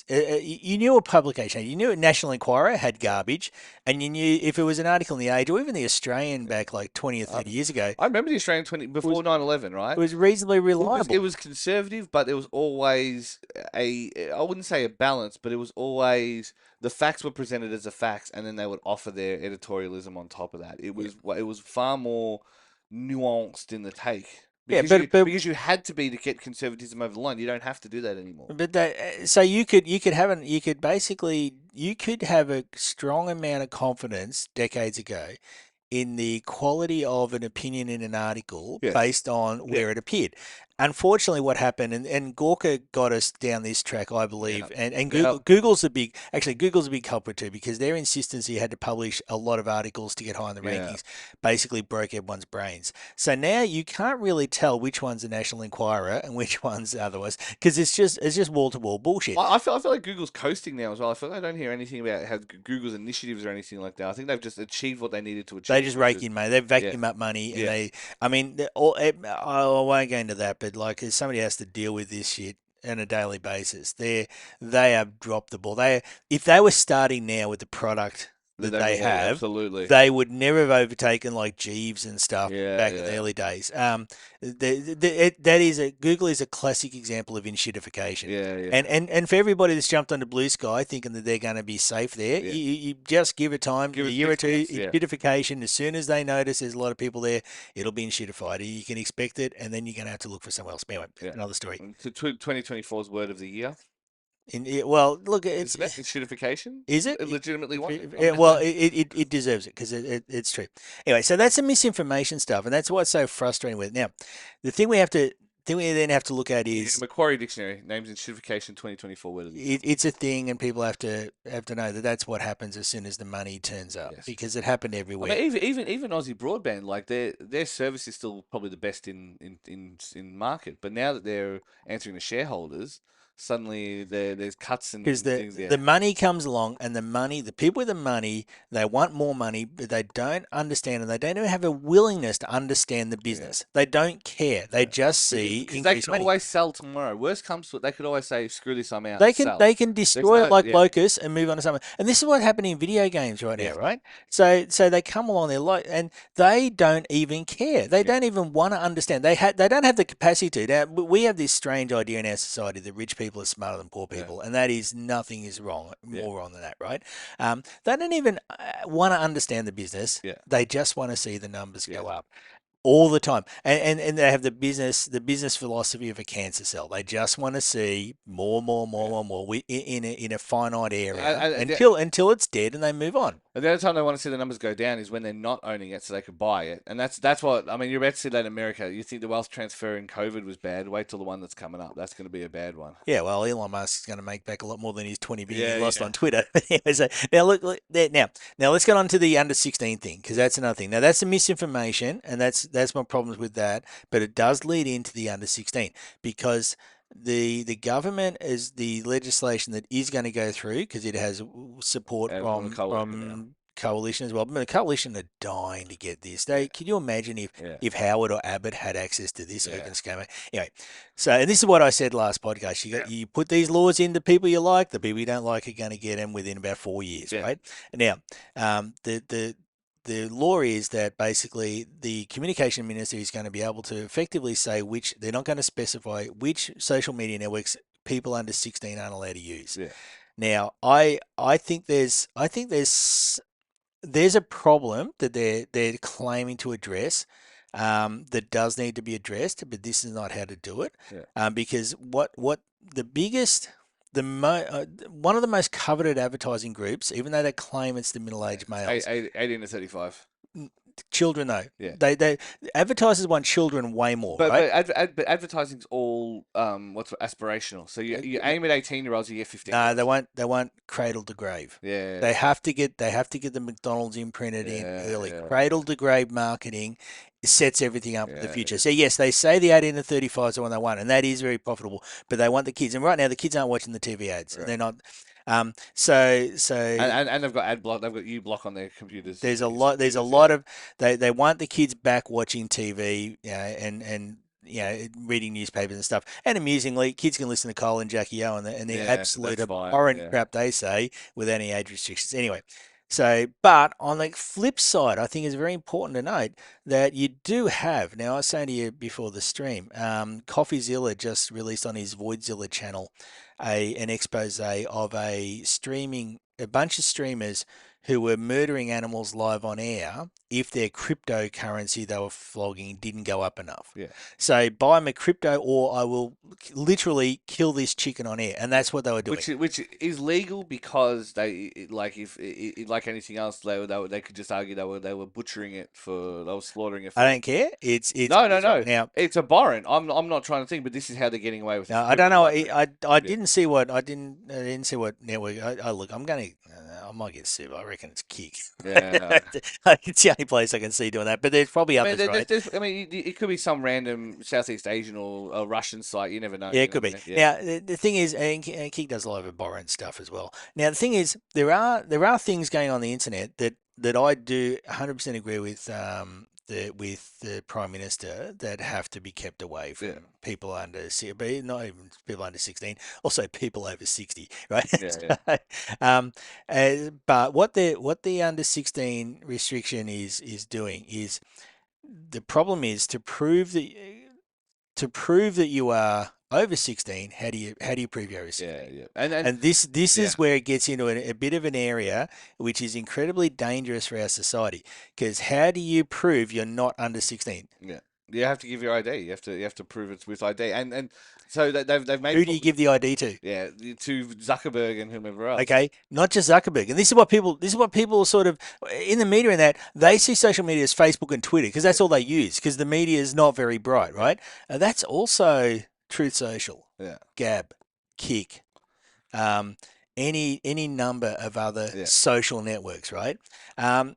you knew a publication, you knew a National Enquirer had garbage, and you knew if it was an article in the Age or even the Australian yeah. back like 20 or I, 30 years ago, I remember the Australian 20 was before 9/11, it right? was reasonably It reliable. was conservative, but there was always I wouldn't say a balance, but it was always the facts were presented as the facts, and then they would offer their editorialism on top of that. Yeah, It was far more nuanced in the take yeah, because you had to be to get conservatism over the line. You don't have to do that anymore. but that so you could basically you could have a strong amount of confidence decades ago in the quality of an opinion in an article Yes. based on Yeah. where it appeared. Unfortunately, what happened, and Gawker got us down this track, I Yeah. believe, and Yeah. Google's a big culprit too, because their insistence you had to publish a lot of articles to get high in the Yeah. rankings basically broke everyone's brains. So now you can't really tell which one's the National Enquirer and which one's otherwise, because it's just wall to wall bullshit. I feel like Google's coasting now as well. I feel like I don't hear anything about how Google's initiatives or anything like that. I think they've just achieved what they needed to They achieve, just which rake is in money. They yeah, vacuum up money, and yeah, I mean, I won't go into that, but like, somebody has to deal with this shit on a daily basis. They have dropped the ball. If they were starting now with the product that they they would have, absolutely. they would never have overtaken like Jeeves and stuff Yeah, back in the yeah, early days. That is Google is a classic example of enshittification. yeah, yeah, And for everybody that's jumped onto Blue Sky thinking that they're going to be safe there, yeah. you just give it time, Give a it year or six two, months. it's Yeah, shittification. As soon as they notice there's a lot of people there, it'll be enshittified. You can expect it, and then you're going to have to look for somewhere else. Anyway, yeah. another story. And to 2024's word of the year, Well, look, isn't it? Enshittification. is it? It legitimately won it. Yeah, well, it deserves it because it's true. Anyway, so that's the misinformation stuff, and that's what's so frustrating with it. Now, the thing we then have to look at Yeah, is Macquarie Dictionary names enshittification 2024 word of the year. it's a thing, and people have to know that that's what happens as soon as the money turns up Yes. because it happened I mean, everywhere. even Aussie Broadband, like their service is still probably the best in market. But now that they're answering the shareholders, suddenly there's cuts Because and things. the Yeah, money comes along, and the people with the money, they want more money, but they don't understand, and they don't even have a willingness to understand the yeah, business. They don't care. They yeah. just see Because they increased can money. always sell tomorrow. Worst comes to it, they could always say, "Screw this, I'm out," and sell. They can There's destroy it no, like yeah, locusts and move on to something. And this is what's happening in video games right yeah, now, right? So they come along there like, and they don't even care. They yeah, don't even want to understand. They don't have the capacity to. Now we have this strange idea in our society that rich people are smarter than poor yeah, people, and that is nothing is wrong, yeah, more wrong than that, right? They don't even want to understand the business. yeah, They just want to see the numbers yeah, go up all the time, and they have the business philosophy of a cancer cell. They just want to see more, more, more, yeah. more, more in a finite area Yeah. until it's dead, and they move on. And the other time they want to see the numbers go down is when they're not owning it, so they could buy it. And that's what I mean. You're about to see that in America. You think the wealth transfer in COVID was bad? Wait till the one that's coming up. That's going to be a bad one. Yeah, well, Elon Musk is going to make back a lot more than his 20 billion he Yeah, lost yeah, on Twitter. Anyway, so now look there, now let's get on to the under 16 thing because that's another thing. Now that's the misinformation, and that's my problems with that. But it does lead into the under 16 because the government is the legislation that is going to go through because it has support and from the coalition now. from coalition as well. But the coalition are dying to get this. Yeah, Can you imagine yeah, if Howard or Abbott had access to this yeah, open schema? Anyway, so, and this is what I said last podcast. yeah, You put these laws into people you like. The people you don't like are going to get them within about 4 years, yeah, right? Now, the law is that basically the communication minister is going to be able to effectively say which they're not going to specify which social media networks people under 16 aren't allowed to use. yeah. Now, I think there's a problem that they're claiming to address that does need to be addressed, but this is not how to do it. Yeah. Because what the biggest one of the most coveted advertising groups, even though they claim it's the middle-aged males, 18 to 35. children though, Yeah. they advertisers want children way more, But right? but advertising's all what's aspirational. So Uh, you aim at 18-year-olds, you get 15 No, they girls. want cradle to grave. Yeah, They have to get the McDonald's imprinted in yeah, early. yeah, Cradle to grave marketing sets everything up for the yeah, future. So yes, they say the 18 to 35 is the one they want, and that is very profitable. But they want the kids, and right now the kids aren't watching the TV ads. right. They're not. So And they've got ad block. They've got U block on their computers. there's a So lot. There's a computers, yeah, lot of they want the kids back watching TV, and reading newspapers and stuff. And amusingly, kids can listen to Cole and Jackie O and the yeah, absolute that's fine. abhorrent Yeah, crap they say without any age restrictions. Anyway, so but on the flip side, I think it's very important to note that you do have now. I was saying to you before the stream, CoffeeZilla just released on his Voidzilla channel an expose of a bunch of streamers who were murdering animals live on air if their cryptocurrency they were flogging didn't go up enough. yeah. So buy me crypto or I will literally kill this chicken on air. And that's what they were doing. Which is legal because like if like anything else they could just argue they were butchering it for they were slaughtering it I for don't care. no It's right now. it's abhorrent. I'm not trying to think, but this is how they're getting away with it No, for I don't people know. like me. I Yeah, didn't see what network. Look, I'm going to. I might get sued. I reckon it's Kick. yeah. It's the only place I can see doing that. But there's probably I mean, others, right? I mean, it could be some random Southeast Asian or a Russian site. You never know. Yeah, You it know could what be. I mean? Yeah, Now, the thing is, and Kick does a lot of borrowing stuff as well. Now, the thing is, there are things going on the internet that I do 100% agree with with the Prime Minister that have to be kept away yeah, from people under, but not even people under 16, also people over 60, right? yeah, yeah, So, but what the under 16 restriction is doing is the problem is to prove that you are over 16, how do you prove you're over yeah, 16? yeah. And this Yeah, is where it gets into a bit of an area which is incredibly dangerous for our society. Because how do you prove you're not under 16? yeah. You have to give your ID. You have to prove it's with ID. And so they've made Who do you give the ID to? yeah to Zuckerberg and whomever else. Okay, not just Zuckerberg. And this is what people sort of in the media and that they see social media as Facebook and Twitter because Yeah, that's all they use because the media is not very bright, yeah, right? That's also Truth Social, yeah, Gab, Kick, um, any number of other yeah. social networks, right?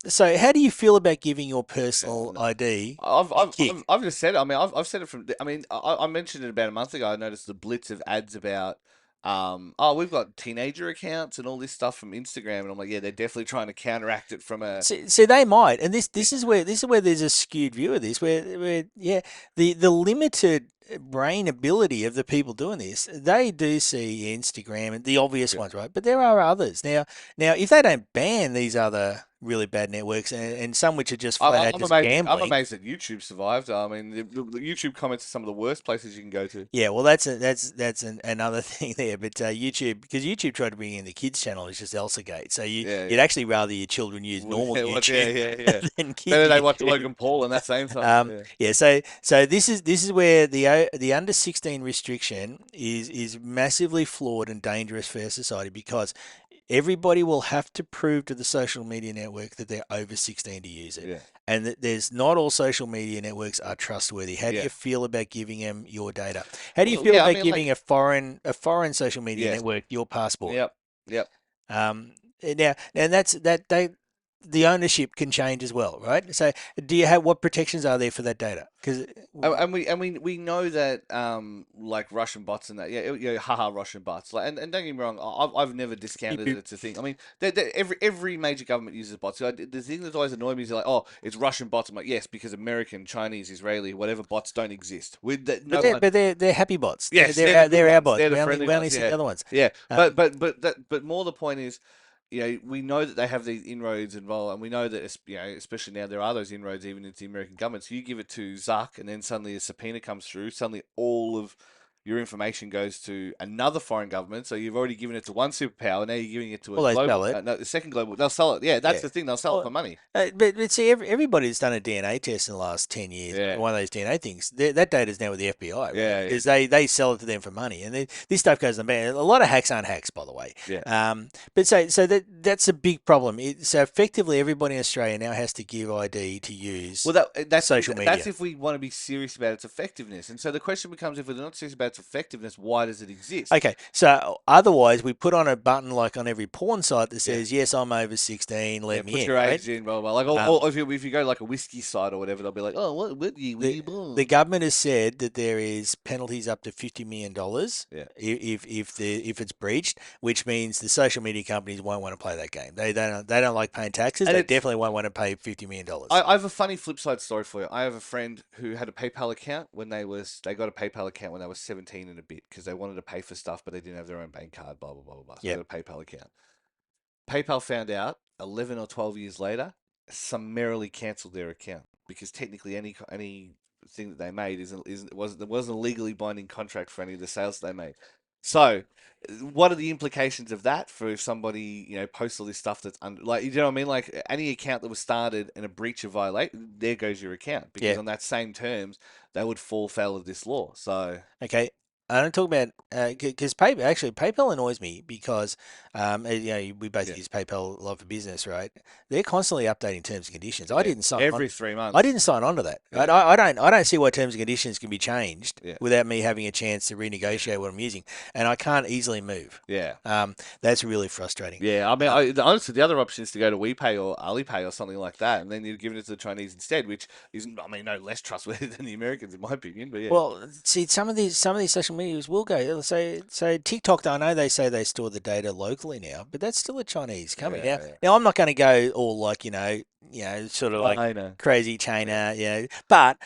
So how do you feel about giving your Yeah, personal no. ID I've, to I've, Kick? I've I've just said it. I mean, I've said it from. I mean, I mentioned it about a month ago. I noticed the blitz of ads about, oh, we've got teenager accounts and all this stuff from Instagram, and I'm like, yeah, they're definitely trying to counteract it from a. See, they might, and this is where there's a skewed view of this, where yeah, the limited brain ability of the people doing this, they do see Instagram and the obvious Yeah. ones, right? But there are others. Now, if they don't ban these other really bad networks and some which are just flat out I'm just amazed. I'm gambling. amazed that YouTube survived. I mean, the YouTube comments are some of the worst places you can go to. Yeah, well, another thing there. But YouTube, because YouTube tried to bring in the kids channel, it's just ElsaGate. So Yeah, you'd yeah. actually rather your children use normal Yeah, YouTube yeah, yeah. than kid Better they watch YouTube. Logan Paul and that same stuff. Yeah, Yeah, so this is where the under 16 restriction is massively flawed and dangerous for our society because everybody will have to prove to the social media network that they're over 16 to use it. yeah, And that there's not all social media networks are trustworthy. How do yeah. you feel about giving them your data? How do you Well, feel yeah. I about mean, giving like, a foreign social media yes, network your passport? yep, yep. Now, and that's that they the ownership can change as well, right? So, do you have what protections are there for that data? Because And we know that like Russian bots and that haha Russian bots like and don't get me wrong I've never discounted it it's a thing I mean every major government uses bots so the thing that's always annoyed me is like oh it's Russian bots I'm like yes because American Chinese Israeli whatever bots don't exist with that but no they're one but they're happy bots. yes They're the good they're our ones bots. they're the We only friendly we only ones see the yeah other ones. yeah Uh, but more the point is we know that they have these inroads involved, and we know that, especially now there are those inroads even into the American government. So you give it to Zuck, and then suddenly a subpoena comes through. Suddenly, all of your information goes to another foreign government. So you've already given it to one superpower. Now you're giving it to a well, they sell global, it. no, the second global. They'll sell it. Yeah, that's Yeah. the thing. They'll sell it for Well, money. but see, everybody's done a DNA test in the last 10 years. Yeah, One of those DNA things. That data is now with the FBI, right? yeah, Because they sell it to them for money. And this stuff goes in the ban. A lot of hacks aren't hacks, by the way. yeah. But so that's a big problem. So effectively, everybody in Australia now has to give ID to use Well, that's social that's media. if we want to be serious about its effectiveness. And so the question becomes, if we're not serious about its its effectiveness, why does it exist? Okay, so otherwise we put on a button like on every porn site that Yeah. says, "Yes, I'm over 16, Yeah, let me put in," your right? age in, blah blah. Like, Um, if you go like a whiskey site or whatever, they'll be like, oh, what the you the born? government has said that there is penalties up to $50 million Yeah, if it's breached, which means the social media companies won't want to play that game. They don't like paying taxes. and They it's definitely won't want to pay $50 million. I have a funny flip side story for you. I have a friend who had a PayPal account when they got a PayPal account when they were 17 and a bit because they wanted to pay for stuff but they didn't have their own bank card. Blah blah blah blah blah. So they Yep. got a PayPal account. PayPal found out 11 or 12 years later, summarily cancelled their account because technically any thing that they made isn't wasn't there wasn't a legally binding contract for any of the sales they made. So, what are the implications of that for if somebody posts all this stuff that's under like you know what I mean? Like any account that was started in a breach of violate, there goes your account because Yeah. on that same terms they would fall foul of this law. So Okay. I don't talk about because PayPal annoys me because we both yeah, use PayPal a lot for business, right? They're constantly updating terms and conditions. I yeah, didn't sign on. every three I months. didn't sign on to that. Yeah, I don't see why terms and conditions can be changed yeah, without me having a chance to yeah, renegotiate what I'm using, and I can't easily move. yeah. That's really frustrating. Yeah, I mean, Uh, honestly, the other option is to go to WePay or Alipay or something like that, and then you're giving it to the Chinese instead, which isn't, I mean, no less trustworthy than the Americans, in my opinion. But yeah, Well, see, some of these social medias will go. So TikTok, I know they say they store the data locally now, but that's still a Chinese company. yeah, yeah. Now I'm not going to go all like sort of like I know. crazy Yeah, China, but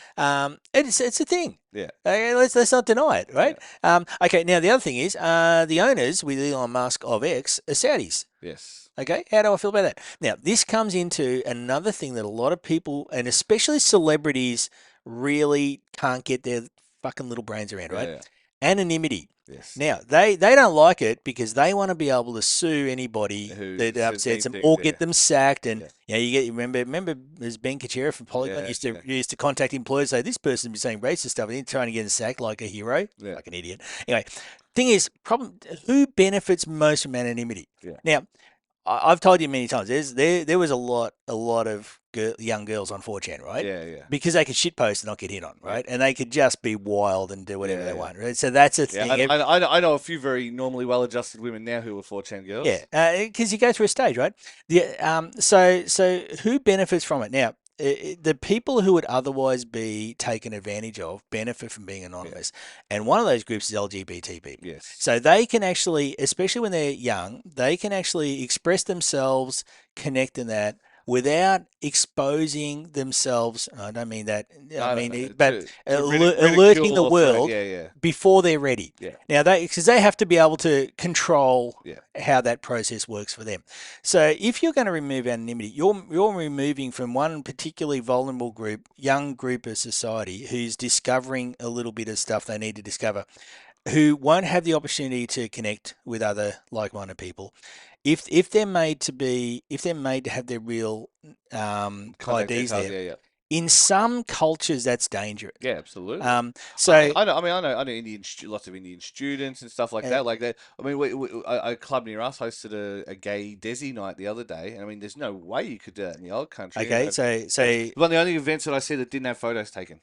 it's a thing. yeah, Okay, let's not deny it, yeah, right? Okay, now the other thing is the owners with Elon Musk of X are Saudis. yes, Okay, how do I feel about that? Now, this comes into another thing that a lot of people, and especially celebrities, really can't get their fucking little brains around, yeah, right? yeah, Anonymity. yes. Now, they don't like it because they want to be able to sue anybody Who that says upsets them anything? or Yeah, get them sacked. And yeah, you remember as Ben Kachera from Polygon yeah, yeah, used to contact employers, say this person be saying racist stuff and then trying to get him sacked like a hero, yeah, like an idiot. Anyway, thing is, problem who benefits most from anonymity? yeah, Now, I've told you many times. There was a lot of young girls on 4chan, right? yeah, yeah, Because they could shitpost and not get hit on, yeah, right? And they could just be wild and do whatever yeah, they yeah. want, right? So that's a Yeah, thing. I know a few very normally well-adjusted women now who are 4chan Yeah, girls. because you go through a stage, right? So who benefits from it now? The people who would otherwise be taken advantage of benefit from being Yeah, anonymous, and one of those groups is LGBT people. yes, So they can actually, especially when they're young, they can actually express themselves, connect in that without exposing themselves. I don't mean that. I I don't mean, know but to alerting ridicule the or threat. world Yeah, yeah, before they're ready. yeah, Now, because they have to be able to control yeah, how that process works for them. So, if you're going to remove anonymity, you're removing from one particularly vulnerable group, young group of society who's discovering a little bit of stuff they need to discover, who won't have the opportunity to connect with other like-minded people. If they're made to have their real contact IDs details. there, Yeah, yeah. in some cultures that's dangerous. Yeah, absolutely. So I know. I mean, I know lots of Indian students and stuff like uh, that. Like that. I mean, a club near us hosted a gay Desi night the other day, and I mean, there's no way you could do that in the old country. And okay, that's so one of the only events that I see that didn't have photos taken.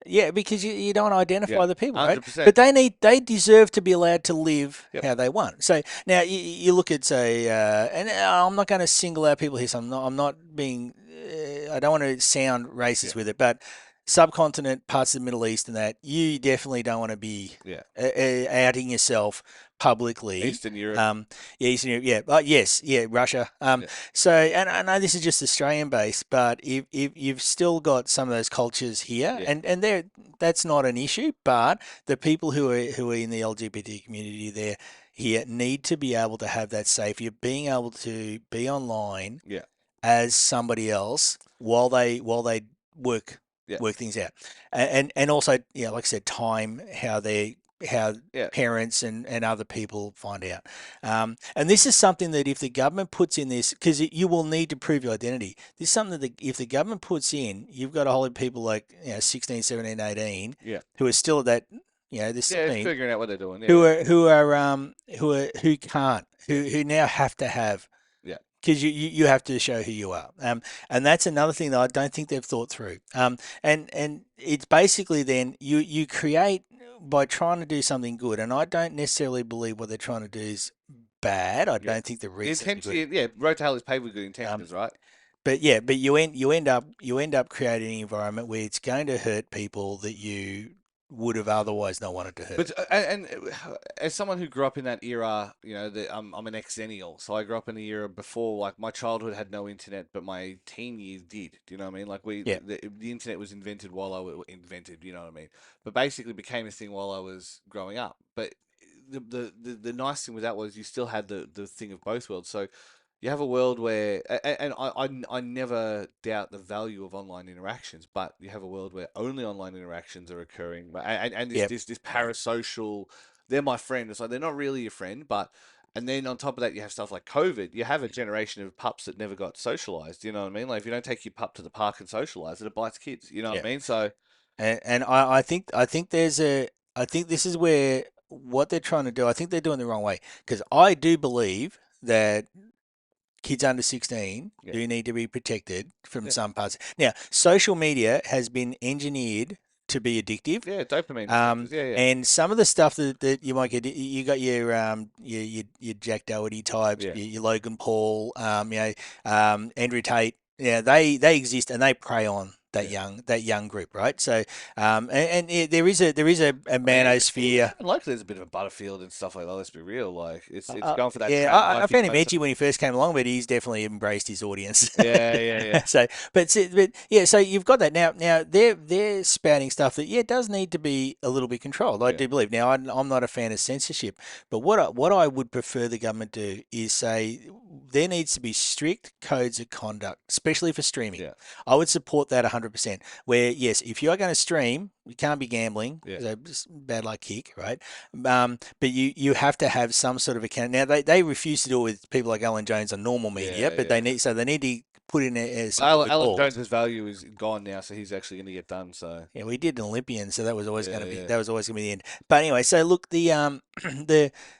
yeah, because you don't Yeah, identify the people, right? 100%. But they deserve to be allowed to live Yep. how they want. So now you look at say, and I'm not going to single out people here. So I'm not being, I don't want to sound Yeah. racist with it, but subcontinent parts of the Middle East and that you definitely don't want to be Yeah. outing yourself publicly. Eastern Europe. Yeah, Eastern Europe, yeah, yes, yeah, Russia. Yeah. So, and I know this is just Australian based, but if you've still got some of those cultures here, Yeah. and that's not an issue, but the people who are in the LGBT community there here need to be able to have that safety of being able to be online Yeah. as somebody else while they work Yeah. work things out, and also like I said, time how Yeah. parents and other people find out. And this is something that if the government puts in this, because you will need to prove your identity. This is something that if the government puts in, you've got a whole lot of people like 16, 17, 18 Yeah. who are still at that, the Yeah. scene, Figuring out what they're doing. Yeah. who Yeah. are who can't, who now have to have, Yeah. because you have to show who you are. And that's another thing that I don't think they've thought through. And it's basically then you create by trying to do something good, and I don't necessarily believe what they're trying to do is bad. I Yeah. don't think the The reasons are good. intention, yeah, road to hell is paved with good Um, intentions, right? but yeah, but you end up creating an environment where it's going to hurt people that you would have otherwise not wanted to hurt. But as someone who grew up in that era, I'm an ex-zennial, so I grew up in the era before, like my childhood had no internet, but my teen years did. Do you know what I mean? Like Yeah, the internet was invented while I was invented. You know what I mean? But basically became a thing while I was growing up. But the nice thing with that was you still had the thing of both worlds. So you have a world where, and I never doubt the value of online interactions, but you have a world where only online interactions are occurring, and this yeah, this parasocial, they're my friend. It's like they're not really your friend, but and then on top of that, you have stuff like COVID. You have a generation of pups that never got socialized. You know what I mean? Like if you don't take your pup to the park and socialize it, it bites kids. You know what yeah. I mean? So And I think I think this is where what they're trying to do. I think they're doing the wrong way because I do believe that kids under 16 yeah, do need to be protected from yeah, some parts. Now, social media has been engineered to be addictive. yeah. Dopamine Um, receptors. Yeah, yeah, and some of the stuff that you might get, you got your Jack Doherty types, yeah, your Logan Paul, Andrew Tate. Yeah, they exist and they prey on yeah. that young group, right? So, there is a I mean, manosphere. even locally, there's a bit of a Butterfield and stuff like that. Let's be real. Like it's Uh, going for that yeah, trad I life. found him edgy when he first came along, but he's definitely embraced his audience. Yeah, yeah, yeah, So, but yeah, so you've got that now. Now they're spouting stuff that does need to be a little bit controlled. I yeah, do believe. Now I'm not a fan of censorship, but what I would prefer the government do is say there needs to be strict codes of conduct, especially for streaming. yeah, I would support that 100%. Where yes, if you are going to stream, you can't be gambling. yeah, So just bad luck kick, right? But you have to have some sort of account. Now they refuse to do it with people like Alan Jones on normal media, yeah, but yeah. they need to put in some Alan protocols. Jones's value is gone now, so he's actually going to get done. So Yeah, we did an Olympian, so that was always going yeah, to be yeah, the end. But anyway, so look, the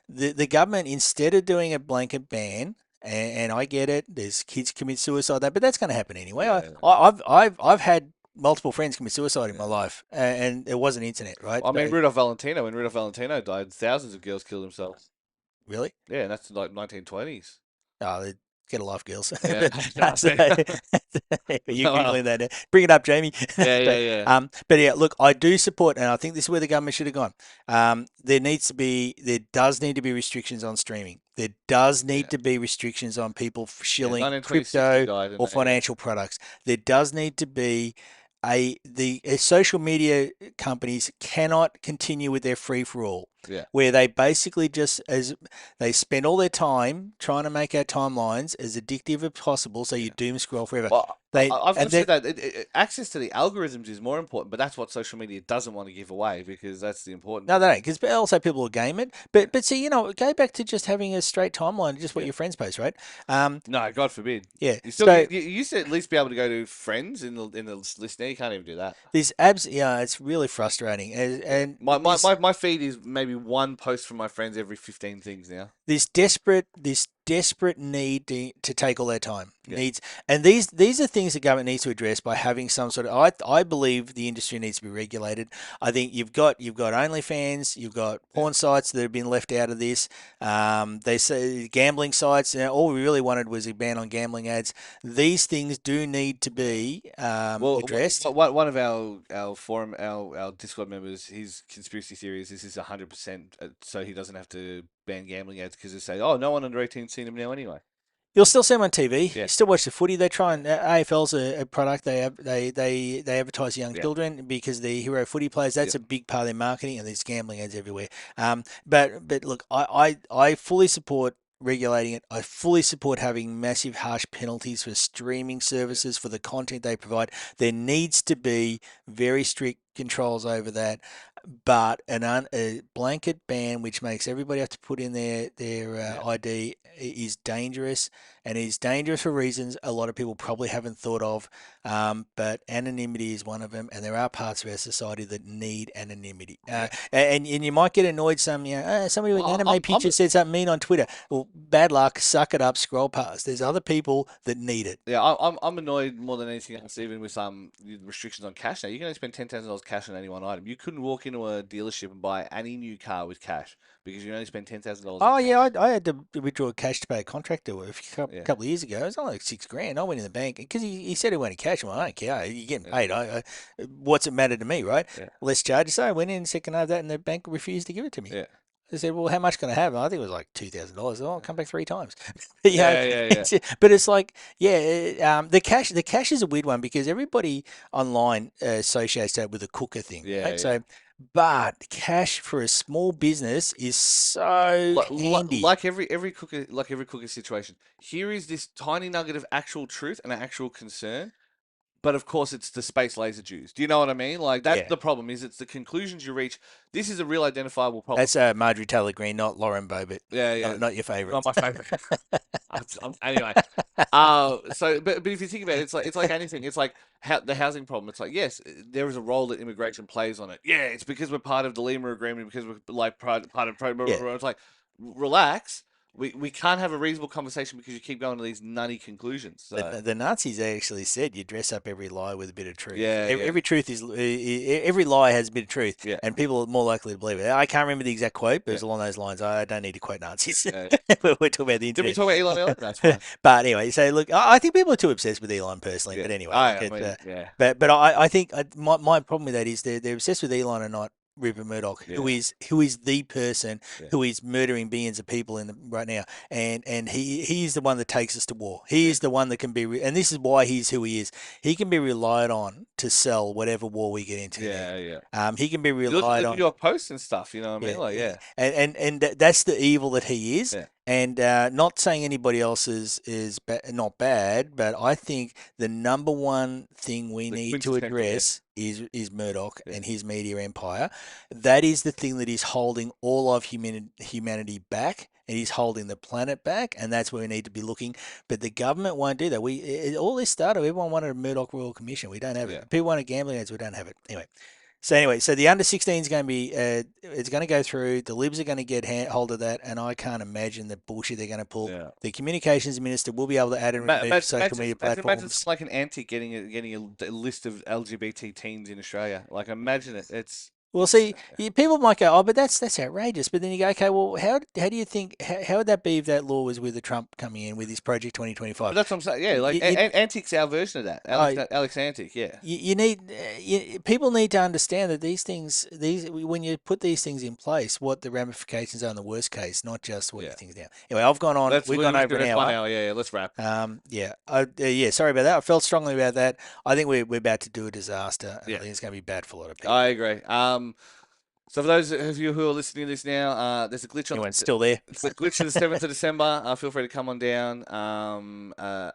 the government instead of doing a blanket ban, and I get it, there's kids commit suicide, but that's going to happen anyway. yeah, I've had multiple friends commit suicide in my yeah. life, and it wasn't internet, right? I mean, So Rudolph Valentino. When Rudolph Valentino died, thousands of girls killed themselves. really. Yeah, and that's like 1920s. Oh, get a life, girls. Yeah, But so, you're well, googling that now. Bring it up, Jamie. yeah, yeah, but yeah, but yeah, look, I do support, and I think this is where the government should have gone. There does need to be restrictions on streaming. There does yeah, need to be restrictions on people yeah. shilling 1926 he crypto died, and or financial products. There does need to be social media companies cannot continue with their free for all, yeah. where they basically just as they spend all their time trying to make our timelines as addictive as possible, so you Yeah. doom scroll forever. Well, I've And said that that access to the algorithms is more important, but that's what social media doesn't want to give away because that's the important no, bit. they don't, because also people will game it. Yeah, But see, go back to just having a straight timeline, just what yeah. your friends post, right? Um, No, God forbid. yeah. You still So you used to at least be able to go to friends in the list now. You can't even do that. yeah, it's really frustrating, Yeah. and My feed is maybe one post from my friends every 15 things now. this desperate need to take all their time Yeah. needs, and these are things the government needs to address by having some sort of. I believe the industry needs to be regulated. I think you've got OnlyFans, you've got Yeah. porn sites that have been left out of this. They say gambling sites. All we really wanted was a ban on gambling ads. These things do need to be Well, addressed. one of our forum our Discord members, his conspiracy theory is this is 100% so he doesn't have to ban gambling ads because they say, oh, no one under 18 seen him now anyway. You'll still see them on TV. You Yeah, still watch the footy. They try and AFL's a product they advertise to young yeah, children because the hero footy players. yeah, That's a big part of their marketing, and there's gambling ads everywhere. But look, I fully support regulating it. I fully support having massive harsh penalties for streaming yeah, services for the content they provide. There needs to be very strict controls over that. But a blanket ban which makes everybody have to put in their yeah. ID is dangerous, and is dangerous for reasons a lot of people probably haven't thought of. But anonymity is one of them, and there are parts of our society that need anonymity. Yeah. And you might get annoyed. Somebody with Well, an anime picture said something mean on Twitter. Well, bad luck. Suck it up. Scroll past. There's other people that need it. yeah, I'm annoyed more than anything else, even with some restrictions on cash now. You can only spend $10,000 cash on any one item. You couldn't walk into a dealership and buy any new car with cash because you only spend $10,000 in Oh yeah, cash. I had to withdraw cash to pay a contractor a Yeah, couple of years ago. It was only like $6,000. I went in the bank because he said he wanted cash. Well, I don't care. You're getting yeah, paid. What's it matter to me, right? yeah, Less charges. So I went in and said, "Can I have that?" And the bank refused to give it to me. yeah, I said, "Well, how much can I have?" And I think it was like $2,000. Oh, I'll come back 3 times. But, yeah, yeah, yeah, but it's like, yeah, the cash is a weird one because everybody online associates that with a cooker thing, yeah, right? yeah. So, but cash for a small business is so handy. Like every cooker situation. Here is this tiny nugget of actual truth and actual concern. But of course, it's the space laser Jews. Do you know what I mean? Like that's Yeah, the problem. Is it's the conclusions you reach. This is a real identifiable problem. that's Marjorie Taylor Greene, not Lauren Boebert. Yeah, yeah. Not your favourite. Not my favorite. Anyway, but if you think about it, it's like anything. It's like the housing problem. It's like yes, there is a role that immigration plays on it. Yeah, it's because we're part of the Lima Agreement because we're like part of Yeah. It's like relax. We can't have a reasonable conversation because you keep going to these nutty conclusions. So The Nazis actually said you dress up every lie with a bit of truth. yeah, yeah, Every truth is every lie has a bit of truth, yeah, and people are more likely to believe it. I can't remember the exact quote, but yeah. it's along those lines. I don't need to quote Nazis. Yeah. We're talking about the Did we internet. talk about Elon earlier? That's fine. But anyway, so look, I think people are too obsessed with Elon personally. Yeah. But anyway, I, look I at mean, yeah, but I think my problem with that is they're obsessed with Elon and not Rupert Murdoch, yeah, who is the person yeah, who is murdering billions of people right now, and he is the one that takes us to war. He yeah, is the one that can and this is why he's who he is. He can be relied on to sell whatever war we get into yeah, yeah. now. He can be You look relied at on. your posts and stuff. You know what I Yeah, mean? Like, yeah. yeah, That's the evil that he is. yeah. And not saying anybody else is not bad, but I think the number one thing we The need to quintessential, yeah, address is Murdoch yeah, and his media empire. That is the thing that is holding all of humanity back. And he's holding the planet back, and that's where we need to be looking. But the government won't do that. All this started. Everyone wanted a Murdoch Royal Commission. We don't have yeah. it. People wanted gambling ads. We don't have it. Anyway, so the under 16 is going to be, it's going to go through. The Libs are going to get hold of that, and I can't imagine the bullshit they're going to pull. Yeah. The communications minister will be able to add and remove social media Imagine platforms. something like an antic getting a list of LGBT teens in Australia. Like, imagine it. Well, It's see, people might go, oh, but that's outrageous. But then you go, okay, well, how do you think, how would that be if that law was with the Trump coming in with his Project but 2025? that's what I'm saying. Yeah, like Antic's our version of that. I, Alex Antic. Yeah, you need people need to understand that these when you put these things in place, what the ramifications are in the worst case, not just what you yeah. think is now. Anyway, I've gone on. We've gone over an That's 1 hour. hour. Yeah, yeah. Let's wrap. Yeah. Sorry about that. I felt strongly about that. I think we're about to do a disaster, and Yeah, I think it's going to be bad for a lot of people. I agree. So for those of you who are listening to this now, there's a glitch on. Anyone's still there? It's the glitch of the 7th of December. Feel free to come on down.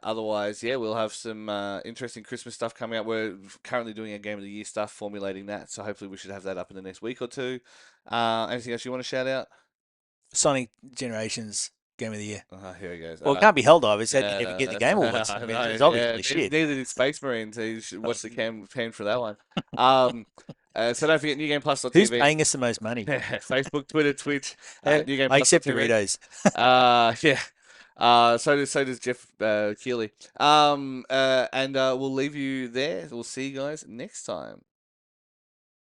Otherwise, yeah, we'll have some interesting Christmas stuff coming up. We're currently doing a Game of the Year stuff, formulating that. So hopefully we should have that up in the next week or two. Anything else you want to shout out? Sonic Generations Game of the Year. Here he goes. Well, it can't be Helldivers. How can you Yeah, ever get the Game Awards? I I mean, know, it's obviously yeah, shit. neither did Space Marine, so you should watch the campaign for that one. So don't forget Who's NewGamePlus.tv. paying us the most money? Facebook, Twitter, Twitch, Except NewGamePlus.tv. Doritos. Yeah. So does Jeff Keeley. And we'll leave you there. We'll see you guys next time.